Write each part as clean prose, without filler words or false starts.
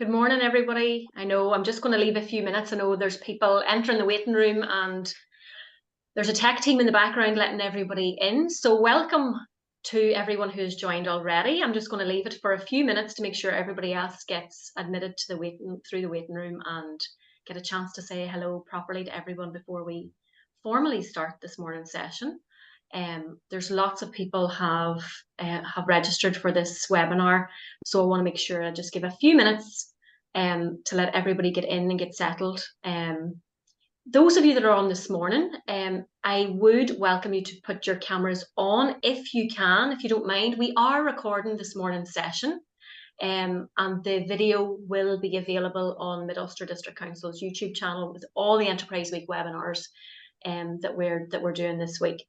Good morning, everybody. I know I'm just going to leave a few minutes. I know there's people entering the waiting room and there's a tech team in the background letting everybody in. So welcome to everyone who's joined already. I'm just going to leave it for a few minutes to make sure everybody else gets admitted to through the waiting room and get a chance to say hello properly to everyone before we formally start this morning's session. There's lots of people have registered for this webinar, so I want to make sure I just give a few minutes to let everybody get in and get settled. Those of you that are on this morning, I would welcome you to put your cameras on if you can, if you don't mind. We are recording this morning's session, and the video will be available on Mid-Ulster District Council's YouTube channel with all the Enterprise Week webinars that we're doing this week.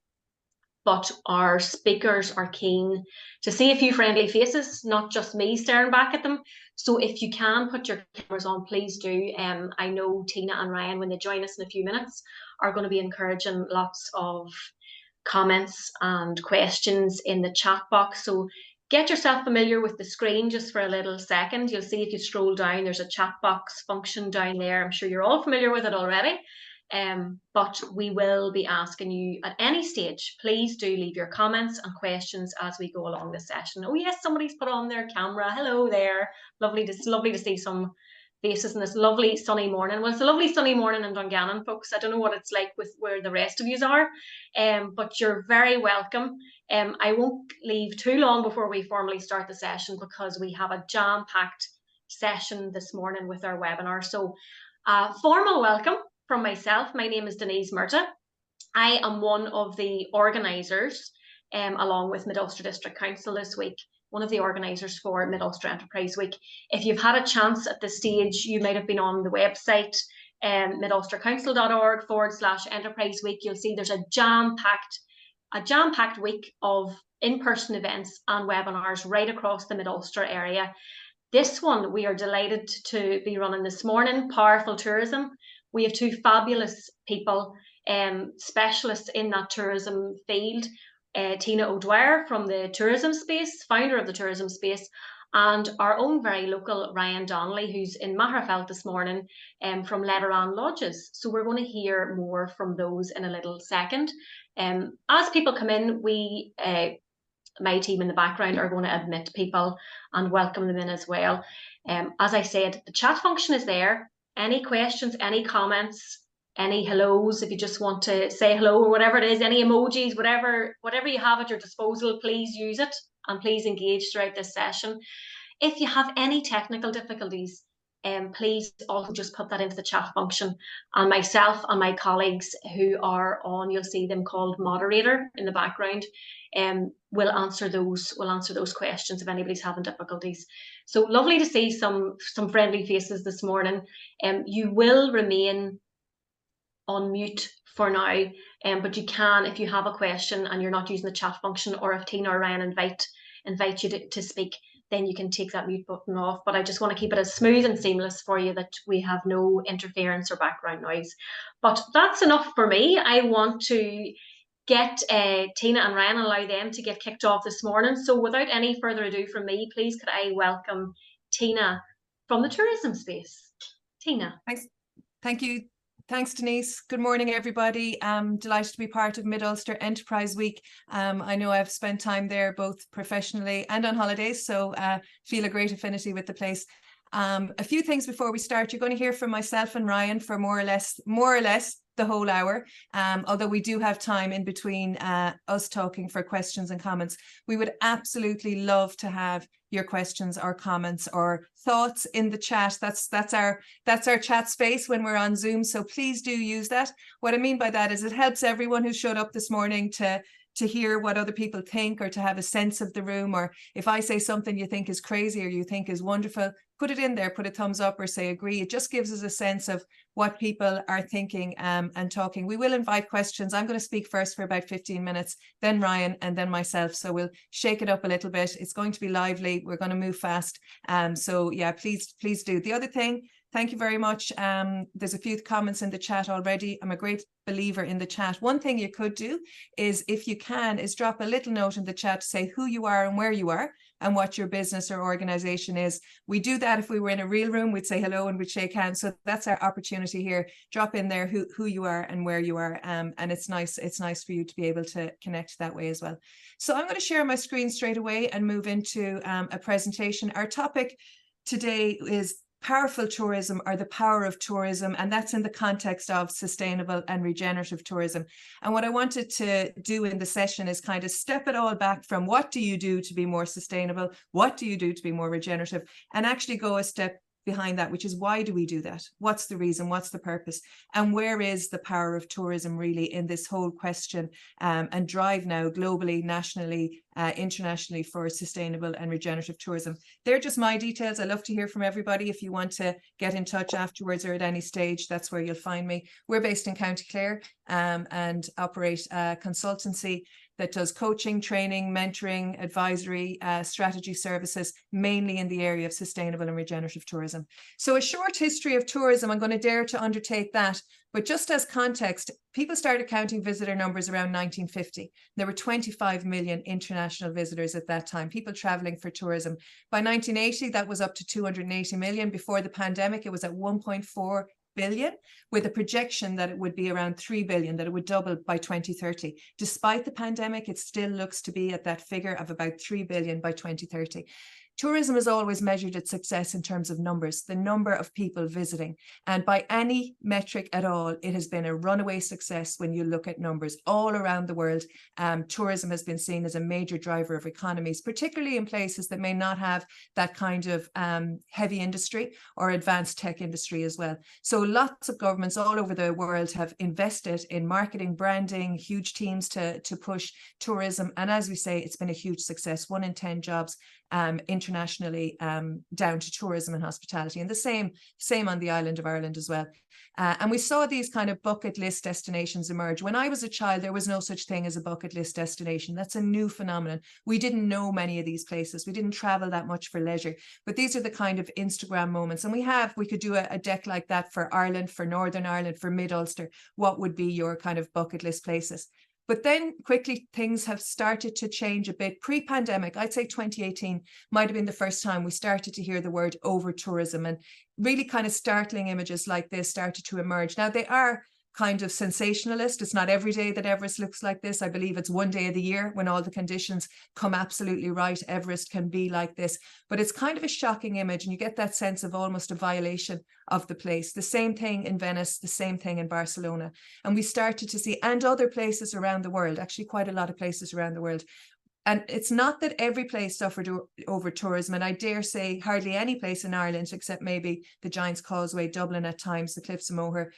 But our speakers are keen to see a few friendly faces, not just me staring back at them. So if you can put your cameras on, please do. I know Tina and Ryan, when they join us in a few minutes, are going to be encouraging lots of comments and questions in the chat box. So get yourself familiar with the screen just for a little second. You'll see if you scroll down, there's a chat box function down there. I'm sure you're all familiar with it already. But we will be asking you at any stage, please do leave your comments and questions as we go along this session. Oh yes, somebody's put on their camera. Hello there. Lovely to see some faces in this lovely sunny morning. Well, it's a lovely sunny morning in Dungannon, folks. I don't know what it's like with where the rest of you are, but you're very welcome. I won't leave too long before we formally start the session because we have a jam-packed session this morning with our webinar. So formal welcome from myself. My name is Denise Murta. I am one of the organisers, along with Mid-Ulster District Council this week, one of the organisers for Mid-Ulster Enterprise Week. If you've had a chance at this stage, you might have been on the website, midulstercouncil.org/Enterprise Week. You'll see there's a jam-packed week of in-person events and webinars right across the Mid-Ulster area. This one we are delighted to be running this morning, Powerful Tourism. We have two fabulous people, specialists in that tourism field, Tina O'Dwyer from the tourism space, founder of the tourism space, and our own very local Ryan Donnelly, who's in Magherafelt this morning, from Letteran Lodges. So we're going to hear more from those in a little second. As people come in, my team in the background are going to admit people and welcome them in as well. As I said, the chat function is there. Any questions, any comments, any hellos, if you just want to say hello or whatever it is, any emojis, whatever you have at your disposal, please use it and please engage throughout this session. If you have any technical difficulties, please also just put that into the chat function, and myself and my colleagues who are on, you'll see them called moderator in the background, will answer those questions if anybody's having difficulties. So lovely to see some friendly faces this morning. You will remain on mute for now, but you can, if you have a question and you're not using the chat function, or if Tina or Ryan invite you to speak, then you can take that mute button off. But I just want to keep it as smooth and seamless for you that we have no interference or background noise. But that's enough for me. I want to get Tina and Ryan, allow them to get kicked off this morning. So without any further ado from me, please could I welcome Tina from the tourism space. Tina. Thanks. Thank you. Thanks, Denise. Good morning, everybody. I'm delighted to be part of Mid-Ulster Enterprise Week. I know I've spent time there both professionally and on holidays, so feel a great affinity with the place. A few things before we start. You're going to hear from myself and Ryan for more or less the whole hour, although we do have time in between us talking for questions and comments. We would absolutely love to have your questions or comments or thoughts in the chat. That's our chat space when we're on Zoom, so please do use that. What I mean by that is it helps everyone who showed up this morning to hear what other people think, or to have a sense of the room, or if I say something you think is crazy or you think is wonderful, put it in there, put a thumbs up or say agree. It just gives us a sense of what people are thinking and talking. We will invite questions. I'm going to speak first for about 15 minutes, then Ryan, and then myself. So we'll shake it up a little bit. It's going to be lively. We're going to move fast. So yeah, please do. The other thing, thank you very much. There's a few comments in the chat already. I'm a great believer in the chat. One thing you could do is, if you can, is drop a little note in the chat to say who you are and where you are. and what your business or organization is. We do that if we were in a real room, we'd say hello and we'd shake hands. So that's our opportunity here. Drop in there who you are and where you are. And it's nice for you to be able to connect that way as well. So I'm going to share my screen straight away and move into a presentation. Our topic today is powerful tourism, or the power of tourism, and that's in the context of sustainable and regenerative tourism. And what I wanted to do in the session is kind of step it all back from what do you do to be more sustainable, what do you do to be more regenerative, and actually go a step behind that, which is why do we do that? What's the reason? What's the purpose? And where is the power of tourism really in this whole question and drive now globally, nationally, internationally for sustainable and regenerative tourism? They're just my details. I love to hear from everybody. If you want to get in touch afterwards or at any stage, that's where you'll find me. We're based in County Clare and operate a consultancy that does coaching, training, mentoring, advisory, strategy services, mainly in the area of sustainable and regenerative tourism. So a short history of tourism, I'm going to dare to undertake that. But just as context, people started counting visitor numbers around 1950. There were 25 million international visitors at that time, people traveling for tourism. By 1980, that was up to 280 million. Before the pandemic, it was at 1.4 billion, with a projection that it would be around 3 billion, that it would double by 2030. Despite the pandemic, it still looks to be at that figure of about 3 billion by 2030. Tourism is always measured its success in terms of numbers, the number of people visiting. And by any metric at all, it has been a runaway success when you look at numbers all around the world. Tourism has been seen as a major driver of economies, particularly in places that may not have that kind of heavy industry or advanced tech industry as well. So lots of governments all over the world have invested in marketing, branding, huge teams to push tourism. And as we say, it's been a huge success. 1 in 10 jobs internationally down to tourism and hospitality, and the same on the island of Ireland as well. And we saw these kind of bucket list destinations emerge. When I was a child, there was no such thing as a bucket list destination. That's a new phenomenon. We didn't know many of these places. We didn't travel that much for leisure, but these are the kind of Instagram moments. And we could do a deck like that for Ireland, for Northern Ireland, for Mid-Ulster. What would be your kind of bucket list places? But then quickly things have started to change a bit. Pre-pandemic, I'd say 2018 might have been the first time we started to hear the word over-tourism, and really kind of startling images like this started to emerge. Now, they are kind of sensationalist. It's not every day that Everest looks like this. I believe it's one day of the year when all the conditions come absolutely right. Everest can be like this, but it's kind of a shocking image, and you get that sense of almost a violation of the place. The same thing in Venice, the same thing in Barcelona. And we started to see, and other places around the world, actually quite a lot of places around the world. And it's not that every place suffered over tourism, and I dare say hardly any place in Ireland, except maybe the Giant's Causeway, Dublin at times, the Cliffs of Moher,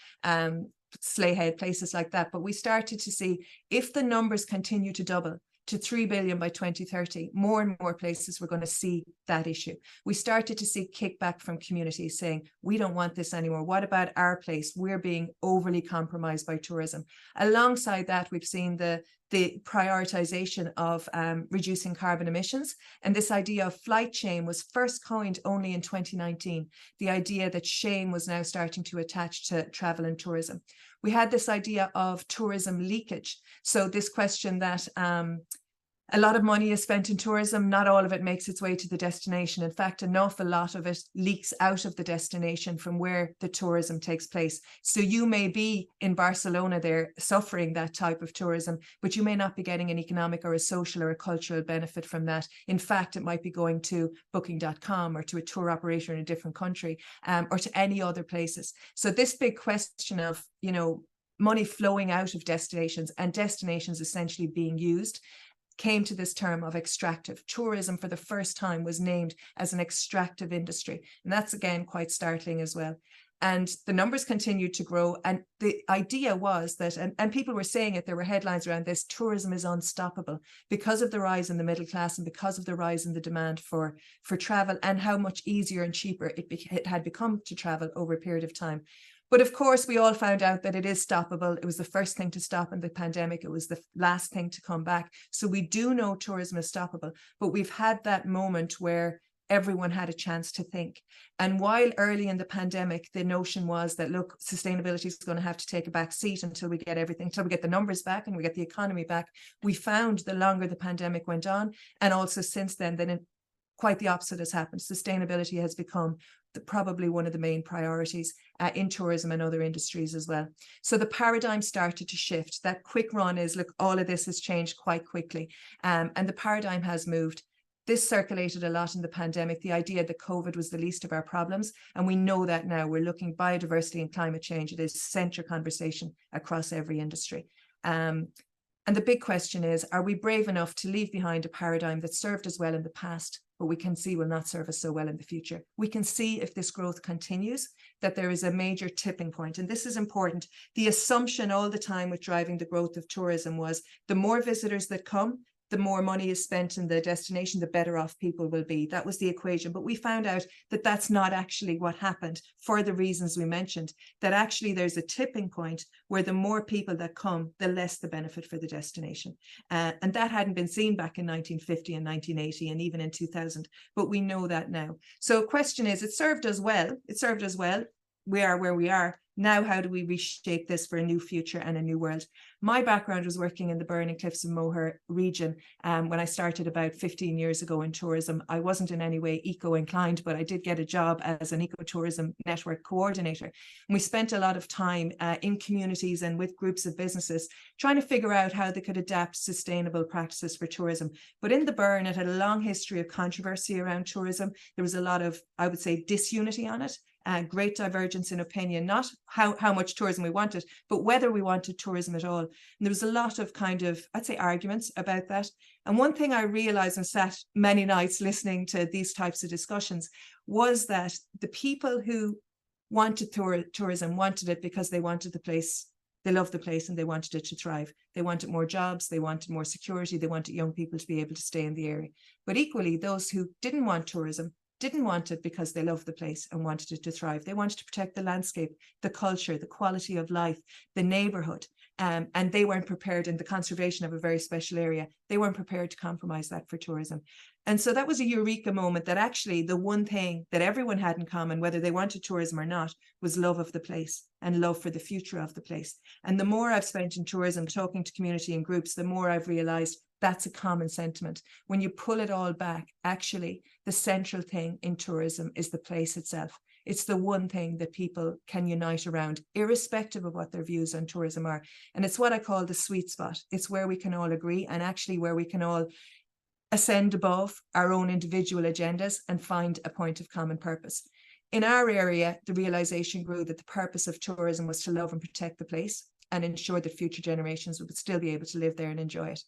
Slayhead, places like that. But we started to see, if the numbers continue to double to 3 billion by 2030, more and more places were going to see that issue. We started to see kickback from communities saying, we don't want this anymore. What about our place? We're being overly compromised by tourism. Alongside that, we've seen the prioritization of reducing carbon emissions. And this idea of flight shame was first coined only in 2019. The idea that shame was now starting to attach to travel and tourism. We had this idea of tourism leakage. So this question that a lot of money is spent in tourism, not all of it makes its way to the destination. In fact, an awful lot of it leaks out of the destination from where the tourism takes place. So you may be in Barcelona there suffering that type of tourism, but you may not be getting an economic or a social or a cultural benefit from that. In fact, it might be going to booking.com or to a tour operator in a different country or to any other places. So this big question of, money flowing out of destinations and destinations essentially being used came to this term of extractive. Tourism for the first time was named as an extractive industry. And that's, again, quite startling as well. And the numbers continued to grow. And the idea was that, and people were saying it, there were headlines around this, tourism is unstoppable because of the rise in the middle class and because of the rise in the demand for travel and how much easier and cheaper it had become to travel over a period of time. But of course, we all found out that it is stoppable. It was the first thing to stop in the pandemic. It was the last thing to come back. So we do know tourism is stoppable, but we've had that moment where everyone had a chance to think. And while early in the pandemic, the notion was that, look, sustainability is going to have to take a back seat until we get everything, until we get the numbers back and we get the economy back. We found the longer the pandemic went on, and also since then, that quite the opposite has happened. Sustainability has become probably one of the main priorities in tourism and other industries as well. So the paradigm started to shift. That quick run is, look, all of this has changed quite quickly, and the paradigm has moved. This circulated a lot in the pandemic, the idea that COVID was the least of our problems. And we know that now. We're looking biodiversity and climate change. It is central conversation across every industry. And the big question is, are we brave enough to leave behind a paradigm that served us well in the past, but we can see will not serve us so well in the future? We can see, if this growth continues, that there is a major tipping point. And this is important. The assumption all the time with driving the growth of tourism was the more visitors that come, the more money is spent in the destination, the better off people will be. That was the equation. But we found out that that's not actually what happened, for the reasons we mentioned, that actually there's a tipping point where the more people that come, the less the benefit for the destination. And that hadn't been seen back in 1950 and 1980 and even in 2000. But we know that now. So the question is, it served us well. It served us well. We are where we are. Now, how do we reshape this for a new future and a new world? My background was working in the Burning Cliffs of Moher region. When I started about 15 years ago in tourism, I wasn't in any way eco-inclined, but I did get a job as an ecotourism network coordinator. And we spent a lot of time in communities and with groups of businesses trying to figure out how they could adapt sustainable practices for tourism. But in the Burn, it had a long history of controversy around tourism. There was a lot of, I would say, disunity on it. Great divergence in opinion, not how much tourism we wanted, but whether we wanted tourism at all. And there was a lot of kind of, I'd say, arguments about that. And one thing I realized, and sat many nights listening to these types of discussions, was that the people who wanted tourism wanted it because they wanted the place. They loved the place and they wanted it to thrive. They wanted more jobs, they wanted more security, they wanted young people to be able to stay in the area. But equally, those who didn't want tourism didn't want it because they loved the place and wanted it to thrive. They wanted to protect the landscape, the culture, the quality of life, the neighborhood. And they weren't prepared, in the conservation of a very special area, they weren't prepared to compromise that for tourism. And so that was a eureka moment, that actually the one thing that everyone had in common, whether they wanted tourism or not, was love of the place and love for the future of the place. And the more I've spent in tourism, talking to community and groups, the more I've realized that's a common sentiment. When you pull it all back, actually, the central thing in tourism is the place itself. It's the one thing that people can unite around, irrespective of what their views on tourism are. And it's what I call the sweet spot. It's where we can all agree, and actually where we can all ascend above our own individual agendas and find a point of common purpose. In our area, the realization grew that the purpose of tourism was to love and protect the place and ensure that future generations would still be able to live there and enjoy it.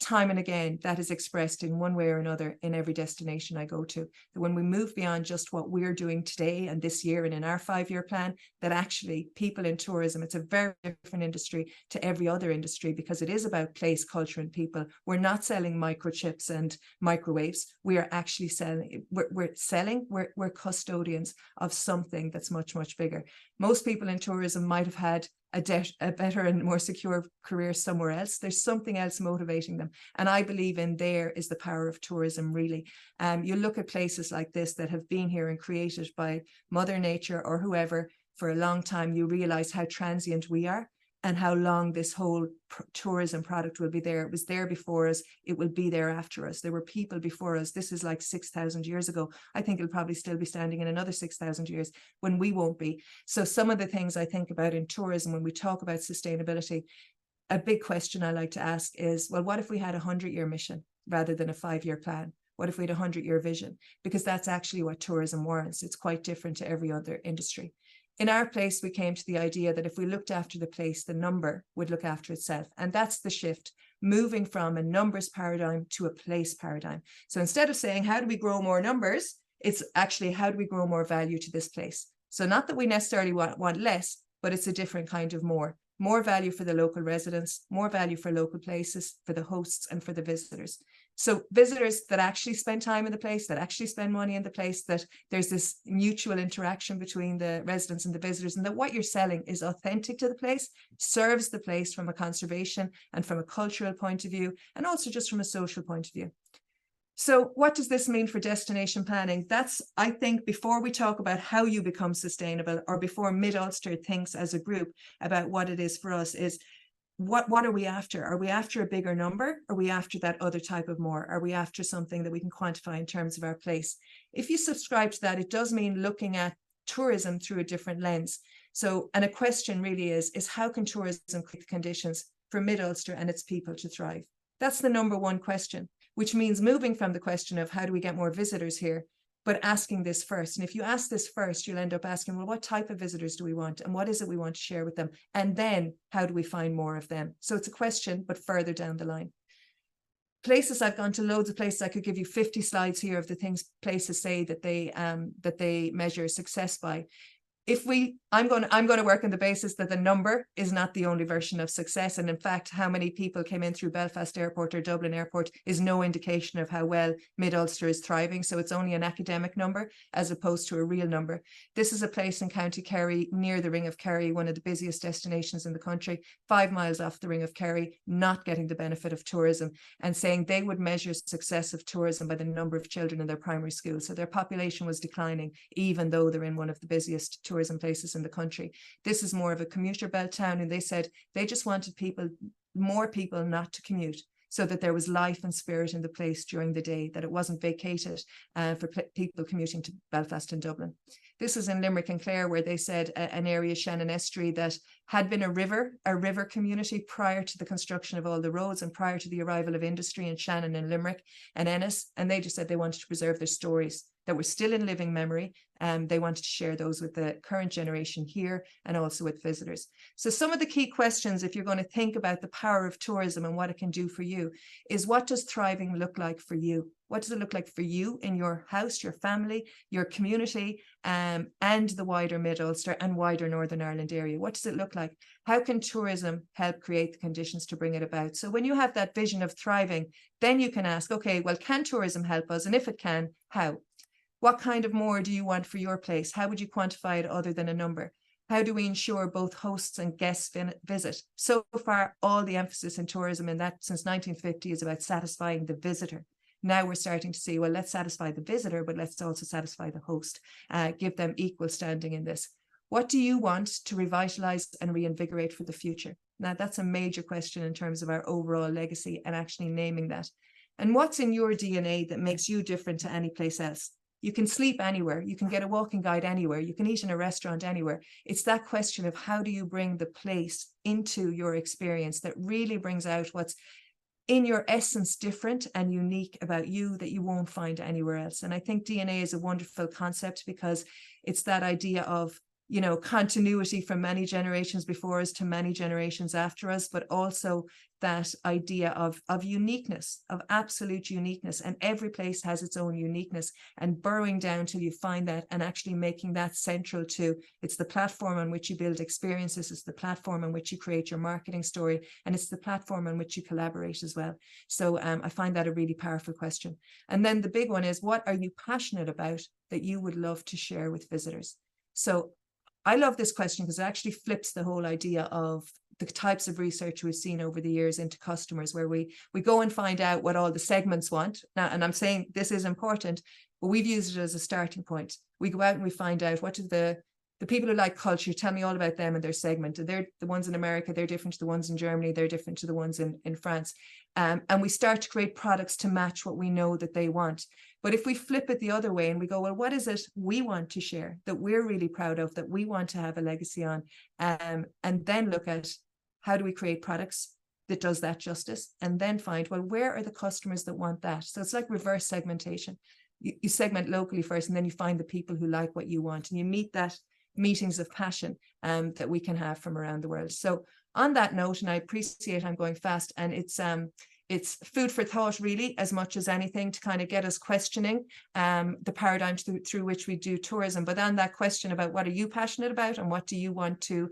Time and again, that is expressed in one way or another in every destination I go to. That when we move beyond just what we're doing today and this year and in our 5-year plan, that actually people in tourism, it's a very different industry to every other industry, because it is about place, culture and people. We're not selling microchips and microwaves. We are actually selling, we're custodians of something that's much, much bigger. Most people in tourism might have had a better and more secure career somewhere else. There's something else motivating them. And I believe in there is the power of tourism, really. You look at places like this that have been here and created by Mother Nature or whoever for a long time, you realize how transient we are and how long this whole tourism product will be there. It was there before us. It will be there after us. There were people before us. This is like 6,000 years ago. I think it'll probably still be standing in another 6,000 years when we won't be. So some of the things I think about in tourism when we talk about sustainability, a big question I like to ask is, well, what if we had a 100-year mission rather than a 5-year plan? What if we had a 100-year vision? Because that's actually what tourism warrants. It's quite different to every other industry. In our place, we came to the idea that if we looked after the place, the number would look after itself. And that's the shift, moving from a numbers paradigm to a place paradigm. So instead of saying, how do we grow more numbers? It's actually, how do we grow more value to this place? So not that we necessarily want less, but it's a different kind of more value for the local residents, more value for local places, for the hosts and for the visitors. So visitors that actually spend time in the place, that actually spend money in the place, that there's this mutual interaction between the residents and the visitors, and that what you're selling is authentic to the place, serves the place from a conservation and from a cultural point of view, and also just from a social point of view. So what does this mean for destination planning? That's, I think, before we talk about how you become sustainable, or before Mid-Ulster thinks as a group about what it is for us, is what are we after? Are we after a bigger number? Are we after that other type of more? Are we after something that we can quantify in terms of our place? If you subscribe to that, it does mean looking at tourism through a different lens. So, and a question really is how can tourism create conditions for Mid-Ulster and its people to thrive? That's the number one question, which means moving from the question of how do we get more visitors here, but asking this first. And if you ask this first, you'll end up asking, well, what type of visitors do we want? And what is it we want to share with them? And then how do we find more of them? So it's a question, but further down the line. Places, I've gone to loads of places. I could give you 50 slides here of the things places say that they measure success by. I'm going to work on the basis that the number is not the only version of success. And in fact, how many people came in through Belfast Airport or Dublin Airport is no indication of how well Mid-Ulster is thriving. So it's only an academic number as opposed to a real number. This is a place in County Kerry near the Ring of Kerry, one of the busiest destinations in the country, 5 miles off the Ring of Kerry, not getting the benefit of tourism, and saying they would measure success of tourism by the number of children in their primary school. So their population was declining, even though they're in one of the busiest tourism places in the country. This is more of a commuter belt town, and they said they just wanted more people not to commute, so that there was life and spirit in the place during the day, that it wasn't vacated for people commuting to Belfast and Dublin. This is in Limerick and Clare, where they said an area, Shannon Estuary, that had been a river community prior to the construction of all the roads and prior to the arrival of industry in Shannon and Limerick and Ennis. And they just said they wanted to preserve their stories that were still in living memory. They wanted to share those with the current generation here and also with visitors. So some of the key questions, if you're going to think about the power of tourism and what it can do for you, is what does thriving look like for you? What does it look like for you in your house, your family, your community, and the wider Mid-Ulster and wider Northern Ireland area? What does it look like? How can tourism help create the conditions to bring it about? So when you have that vision of thriving, then you can ask, okay, well, can tourism help us? And if it can, how? What kind of more do you want for your place? How would you quantify it other than a number? How do we ensure both hosts and guests visit? So far, all the emphasis in tourism in that since 1950 is about satisfying the visitor. Now we're starting to see, well, let's satisfy the visitor, but let's also satisfy the host, give them equal standing in this. What do you want to revitalize and reinvigorate for the future? Now, that's a major question in terms of our overall legacy and actually naming that. And what's in your DNA that makes you different to any place else? You can sleep anywhere. You can get a walking guide anywhere. You can eat in a restaurant anywhere. It's that question of how do you bring the place into your experience that really brings out what's in your essence different and unique about you that you won't find anywhere else. And I think DNA is a wonderful concept because it's that idea of, you know, continuity from many generations before us to many generations after us, but also that idea of uniqueness, of absolute uniqueness. And every place has its own uniqueness, and burrowing down till you find that and actually making that central to, it's the platform on which you build experiences, it's the platform on which you create your marketing story, and it's the platform on which you collaborate as well. So I find that a really powerful question. And then the big one is, what are you passionate about that you would love to share with visitors? So I love this question because it actually flips the whole idea of the types of research we've seen over the years into customers, where we go and find out what all the segments want. Now, and I'm saying this is important, but we've used it as a starting point. We go out and we find out what do the people who like culture, tell me all about them and their segment. And they're the ones in America, they're different to the ones in Germany, they're different to the ones in France. And we start to create products to match what we know that they want. But if we flip it the other way and we go, well, what is it we want to share that we're really proud of, that we want to have a legacy on? And then look at how do we create products that does that justice, and then find, well, where are the customers that want that? So it's like reverse segmentation. You segment locally first, and then you find the people who like what you want, and you meet that meetings of passion that we can have from around the world. So on that note, and I appreciate I'm going fast, and it's food for thought really, as much as anything, to kind of get us questioning the paradigm through which we do tourism. But on that question about what are you passionate about and what do you want to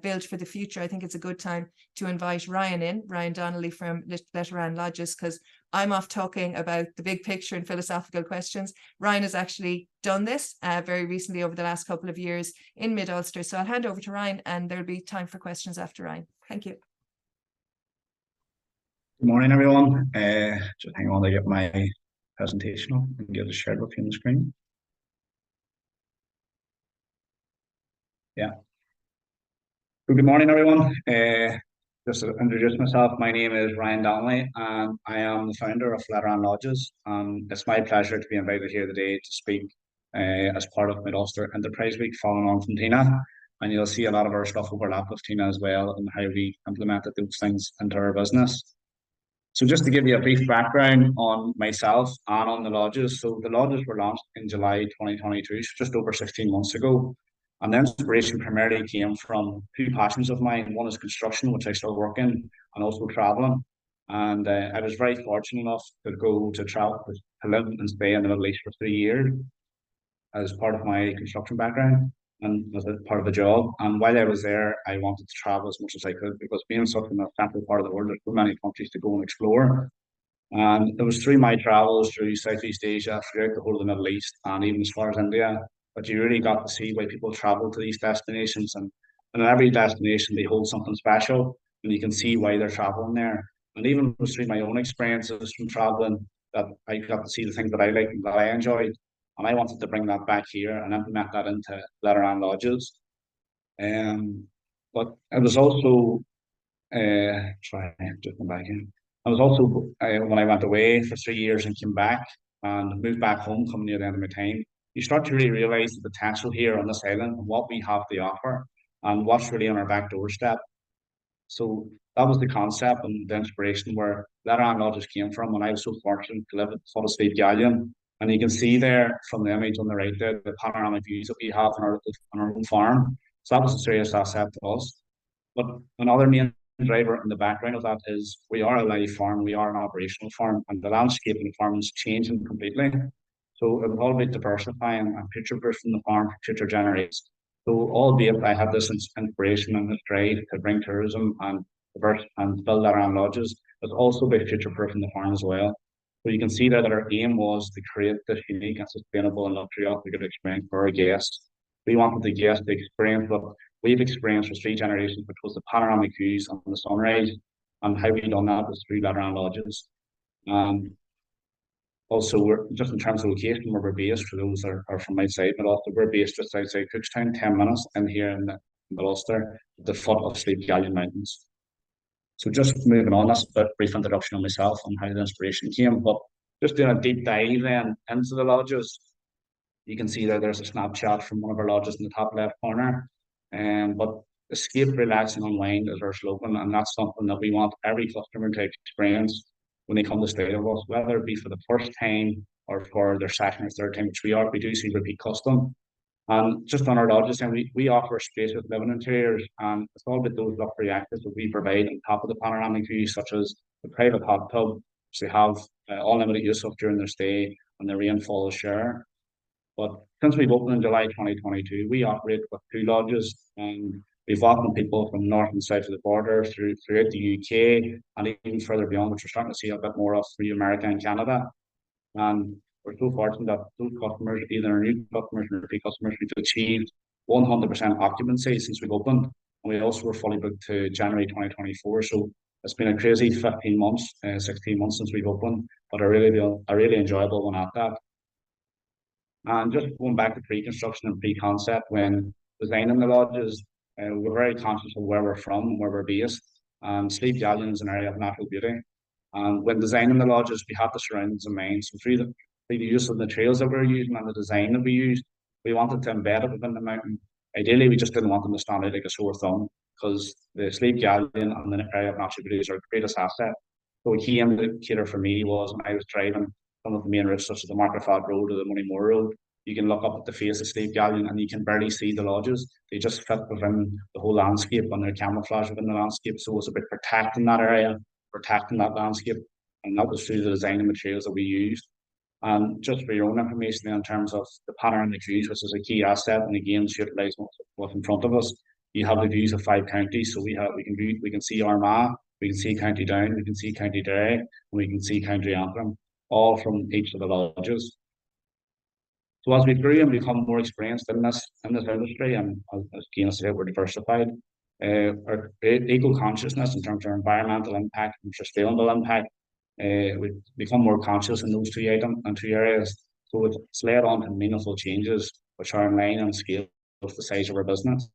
build for the future, I think it's a good time to invite Ryan Donnelly from Letteran Lodges, because I'm off talking about the big picture and philosophical questions. Ryan has actually done this very recently over the last couple of years in Mid-Ulster. So I'll hand over to Ryan, and there'll be time for questions after Ryan. Thank you. Good morning, everyone. Just hang on to get my presentation up and get it shared with you on the screen. Yeah. Good morning, everyone. Just to introduce myself, my name is Ryan Donnelly, and I am the founder of Letteran Lodges. It's my pleasure to be invited here today to speak as part of Mid-Ulster Enterprise Week, following on from Tina. And you'll see a lot of our stuff overlap with Tina as well, and how we implemented those things into our business. So just to give you a brief background on myself and on the lodges. So the lodges were launched in July 2022, so just over 16 months ago. And the inspiration primarily came from two passions of mine. One is construction, which I still work in, and also traveling. And I was very fortunate enough to go to travel, to live and stay in the Middle East for 3 years as part of my construction background and as a part of the job. And while I was there, I wanted to travel as much as I could, because being such in a central part of the world, there's so many countries to go and explore. And it was through my travels through Southeast Asia, throughout the whole of the Middle East, and even as far as India, that you really got to see why people travel to these destinations. And in every destination, they hold something special, and you can see why they're traveling there. And even it was through my own experiences from traveling that I got to see the things that I liked and that I enjoyed. And I wanted to bring that back here and implement that into Letteran Lodges. But it was also, sorry, just come back in. I was also, when I went away for 3 years and came back and moved back home, coming near the end of my time, you start to really realize the potential here on this island and what we have to offer and what's really on our back doorstep. So that was the concept and the inspiration where Letteran Lodges came from. And I was so fortunate to live at the foot of Slieve Gallion. And you can see there from the image on the right there, the panoramic views that we have on our own farm. So that was a serious asset to us. But another main driver in the background of that is we are a live farm, we are an operational farm, and the landscape in the farm is changing completely. So it was all about diversifying and future-proofing the farm for future generations. So albeit I had this inspiration and this drive to bring tourism and diverse and build Letteran Lodges, it's also about future-proofing the farm as well. So you can see there that our aim was to create this unique and sustainable and luxury good experience for our guests. We wanted the guests to experience what we've experienced for 3 generations, which was the panoramic views and the sunrise. And how we done that was through Letteran Lodges. Also, we're just in terms of location where we're based, for those that are from outside Mid-Ulster, we're based just outside Cookstown, 10 minutes in here in the Mid-Ulster, at the foot of Slieve Gallion Mountains. So just moving on, that's a brief introduction on myself and how the inspiration came. But just doing a deep dive then into the lodges, you can see that there's a snapshot from one of our lodges in the top left corner. But escape, relax, and unwind is our slogan, and that's something that we want every customer to experience when they come to stay with us, whether it be for the first time or for their second or third time, which we do see repeat custom. And just on our lodges, and we offer space with living interiors, and it's all about those luxury access that we provide on top of the panoramic views, such as the private hot tub, which they have unlimited use of during their stay, and the rainfall share. But since we've opened in July 2022, we operate with 2 lodges, and we've welcomed people from north and south of the border throughout the UK and even further beyond, which we're starting to see a bit more of through America and Canada. And we're so fortunate that those customers, either new customers or repeat customers, we've achieved 100% occupancy since we've opened. And we also were fully booked to January 2024. So it's been a crazy 15 months, 16 months since we've opened, but a really enjoyable one at that. And just going back to pre-construction and pre-concept, when designing the lodges, we're very conscious of where we're from and where we're based. Slieve Gallion is an area of natural beauty. And when designing the lodges, we have the surroundings in mind. So through the use of the materials that we're using and the design that we used, we wanted to embed it within the mountain. Ideally, we just didn't want them to stand out like a sore thumb, because the Slieve Gallion and the area of natural beauty is our greatest asset. So a key indicator for me was when I was driving some of the main routes, such as the Markerford Road or the Moneymore Road, you can look up at the face of Slieve Gallion and you can barely see the lodges. They just fit within the whole landscape and they're camouflaged within the landscape. So it's about protecting that area, protecting that landscape. And that was through the design and materials that we used. And just for your own information, in terms of the panoramic views, which is a key asset, and again, to utilise what's in front of us, you have the views of 5 counties. So we can see Armagh, we can see County Down, we can see County Derry, and we can see County Antrim, all from each of the lodges. So as we grew and become more experienced in this industry, and as Keane said, we're diversified, our eco-consciousness in terms of environmental impact and sustainable impact, we've become more conscious in those 2 areas. So it's led on to meaningful changes which are in line and scale with the size of our business.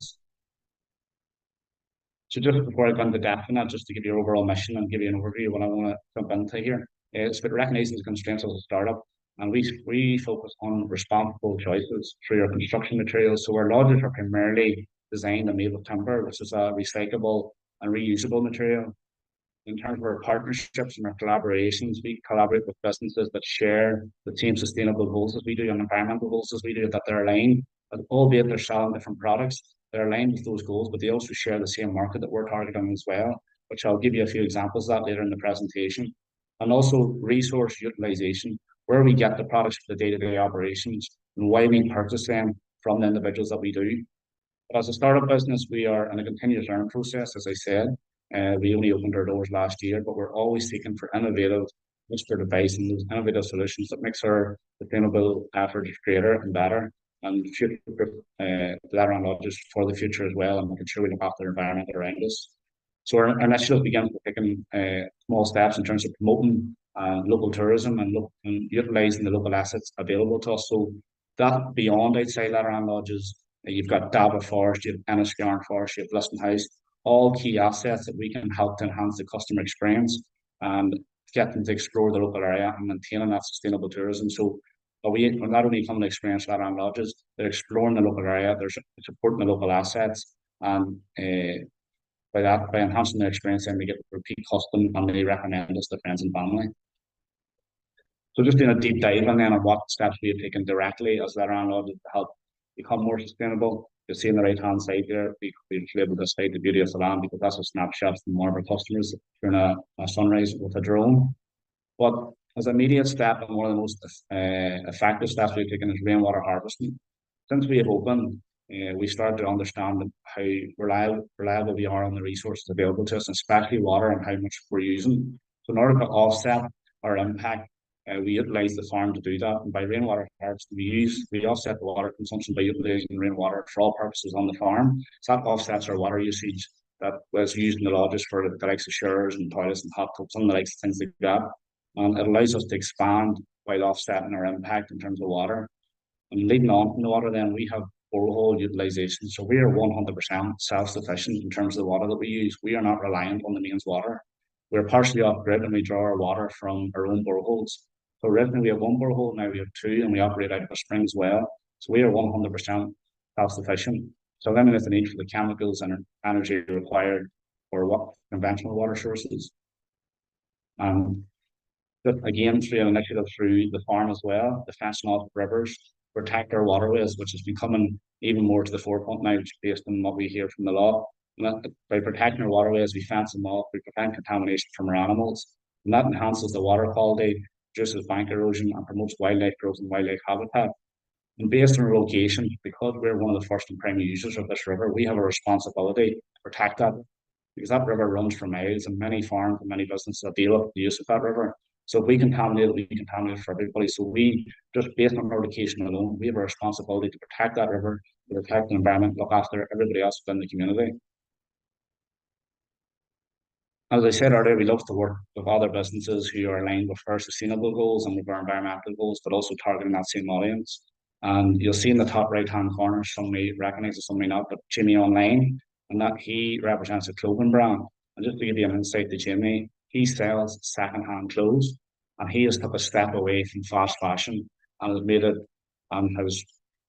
So just before I go into depth in that, just to give you your overall mission and give you an overview of what I want to jump into here, it's about recognizing the constraints of a startup. And we focus on responsible choices through our construction materials. So our lodges are primarily designed and made with timber, which is a recyclable and reusable material. In terms of our partnerships and our collaborations, we collaborate with businesses that share the same sustainable goals as we do and environmental goals as we do, that they're aligned, albeit they're selling different products, they're aligned with those goals, but they also share the same market that we're targeting as well, which I'll give you a few examples of that later in the presentation. And also resource utilization, where we get the products for the day-to-day operations and why we purchase them from the individuals that we do. But as a startup business, we are in a continuous learning process, as I said. We only opened our doors last year, but we're always seeking for innovative Mr. Device and those innovative solutions that makes our sustainable efforts greater and better and future Letteran Lodges for the future as well, and making sure we look after the environment around us. So our initiative begins with taking small steps in terms of promoting local tourism and utilising the local assets available to us. So that beyond outside Letteran Lodges, you've got Davor Forest, you have Enniscarn Forest, you have Liston House, all key assets that we can help to enhance the customer experience and get them to explore the local area and maintaining that sustainable tourism. So we're not only coming to experience Letteran Lodges, they're exploring the local area, they're supporting the local assets, and by enhancing their experience, then they get repeat custom and they recommend us to friends and family. So just doing a deep dive on then on what steps we have taken directly as Letteran Lodges to help become more sustainable. You'll see on the right-hand side there, we've labelled this side the beauty of the land, because that's a snapshot from one of our customers during a sunrise with a drone. But as an immediate step, and one of the most effective steps we've taken is rainwater harvesting. Since we have opened, we started to understand how reliable we are on the resources available to us, especially water, and how much we're using. So in order to offset our impact, we utilise the farm to do that, and by rainwater harvesting, we offset the water consumption by utilising rainwater for all purposes on the farm. So that offsets our water usage that was used in the lodges for the likes of showers and toilets and hot tubs and the likes of things like that. And it allows us to expand while offsetting our impact in terms of water. And leading on from the water, then we have borehole utilisation. So we are 100% self-sufficient in terms of the water that we use. We are not reliant on the mains water. We're partially off grid, and we draw our water from our own boreholes. So originally we have one borehole, now we have two, and we operate out of a spring as well. So we are 100% self-sufficient. So eliminates the need for the chemicals and energy required for conventional water sources. Again, through an initiative through the farm as well, the fencing off rivers, protect our waterways, which is becoming even more to the forefront now, based on what we hear from the law. And by protecting our waterways, we fence them off, we prevent contamination from our animals, and that enhances the water quality, reduces bank erosion, and promotes wildlife growth and wildlife habitat. And based on our location, because we're one of the first and primary users of this river, we have a responsibility to protect that, because that river runs for miles, and many farms and many businesses deal with the use of that river. So if we contaminate it, we contaminate it for everybody. So we, just based on our location alone, we have a responsibility to protect that river, to protect the environment, look after everybody else within the community. As I said earlier, we love to work with other businesses who are aligned with our sustainable goals and with our environmental goals, but also targeting that same audience. And you'll see in the top right-hand corner, some may recognise it, some may not, but Jimmy Online, and that he represents a clothing brand. And just to give you an insight to Jimmy, he sells second-hand clothes, and he has took a step away from fast fashion and has made it, and has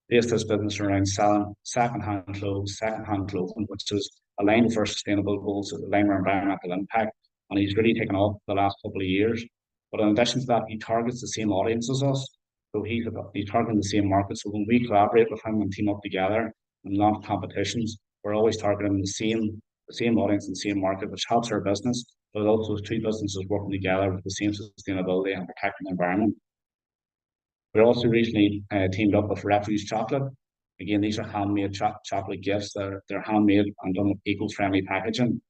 based his business around selling second-hand clothes, second-hand clothing, which is aligned with our sustainable goals, aligned with our environmental impact, and he's really taken off the last couple of years. But in addition to that, he targets the same audience as us, so he's targeting the same market. So when we collaborate with him and team up together and launch competitions, we're always targeting the same audience and same market, which helps our business, but also two businesses working together with the same sustainability and protecting the environment. We also recently teamed up with Refuse Chocolate. Again, these are handmade chocolate gifts. They're handmade and done with eco-friendly packaging.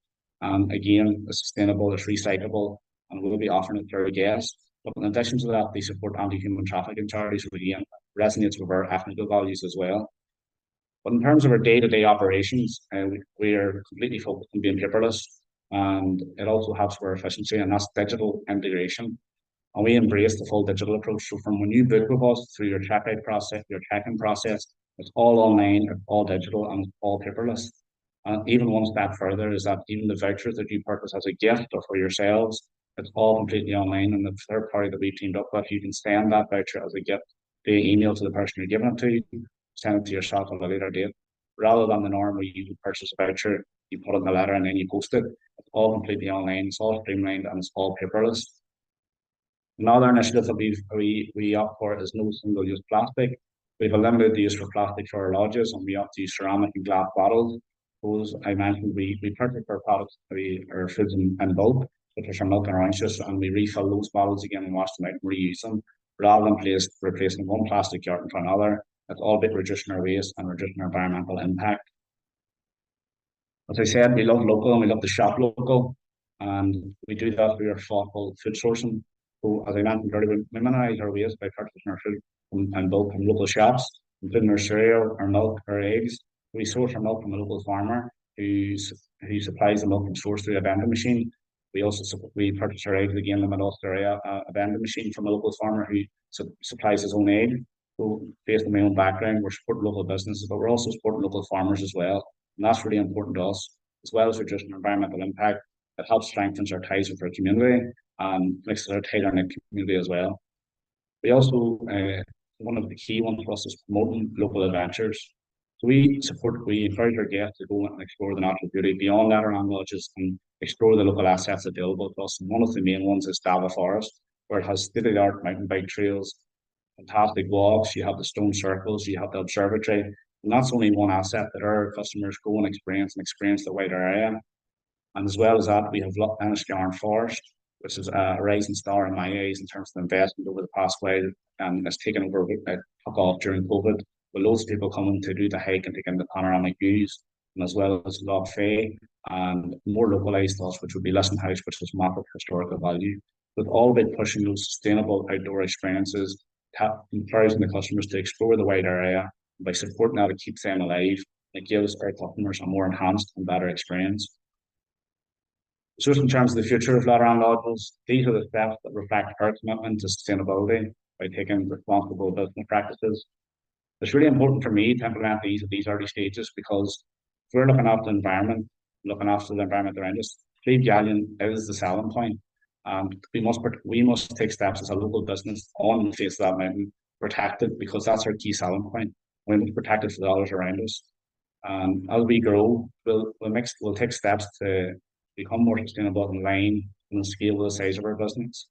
And again, it's sustainable, it's recyclable, and we'll be offering it to our guests. But in addition to that, they support anti-human trafficking charities, which again resonates with our ethnic values as well. But in terms of our day-to-day operations, we are completely focused on being paperless, and it also helps for efficiency, and that's digital integration. And we embrace the full digital approach. So from when you book with us through your checkout process, your check-in process, it's all online, it's all digital, and it's all paperless. And even one step further is that even the vouchers that you purchase as a gift or for yourselves, it's all completely online. And the third party that we've teamed up with, you can send that voucher as a gift via email to the person you're giving it to, send it to yourself at a later date, rather than the norm where you purchase a voucher, you put it in the letter and then you post it. It's all completely online, it's all streamlined, and it's all paperless. Another initiative that we opt for is no single-use plastic. We've eliminated the use for plastic for our lodges, and we opt to use ceramic and glass bottles. Those I mentioned, we purchase our products, our foods in bulk, such as our milk and orange juice, and we refill those bottles again and wash them out and reuse them, rather than replacing one plastic carton for another. It's all about reducing our waste and reducing our environmental impact. As I said, we love local and we love to shop local, and we do that through our thoughtful food sourcing. So, as I mentioned earlier, we minimise our waste by purchasing our food in bulk from local shops, including our cereal, our milk, our eggs. We source our milk from a local farmer who supplies the milk from source through a vending machine. We purchase our eggs again in the Middle area, a vending machine from a local farmer who supplies his own egg. So, based on my own background, we're supporting local businesses, but we're also supporting local farmers as well. And that's really important to us, as well as reducing environmental impact. It helps strengthen our ties with our community and makes it a tighter-knit community as well. We also, one of the key ones for us is promoting local adventures. So we encourage our guests to go and explore the natural beauty beyond Letteran Lodges and explore the local assets available to us. And one of the main ones is Dava Forest, where it has state-of-the-art mountain bike trails, fantastic walks, you have the stone circles, you have the observatory, and that's only one asset that our customers go and experience the wider area. And as well as that, we have Letteran Forest, which is a rising star in my eyes in terms of investment over the past while, and it's taken over, it took off during COVID, with loads of people coming to do the hike and take in the panoramic views, and as well as Loch Fay, and more localised to us, which would be Lisson House, which is massive historical value. With all about pushing those sustainable outdoor experiences, encouraging the customers to explore the wider area. By supporting that, it keeps them alive. It gives our customers a more enhanced and better experience. So just in terms of the future of Letteran Lodges, these are the steps that reflect our commitment to sustainability by taking responsible business practices. It's really important for me to implement these at these early stages, because if we're looking after the environment, looking after the environment around us, Slieve Gallion is the selling point. We must take steps as a local business on the face of that mountain, protect it, because that's our key selling point. We must protect it for the others around us. As we grow, we'll take steps to become more sustainable in line and scale the size of our business.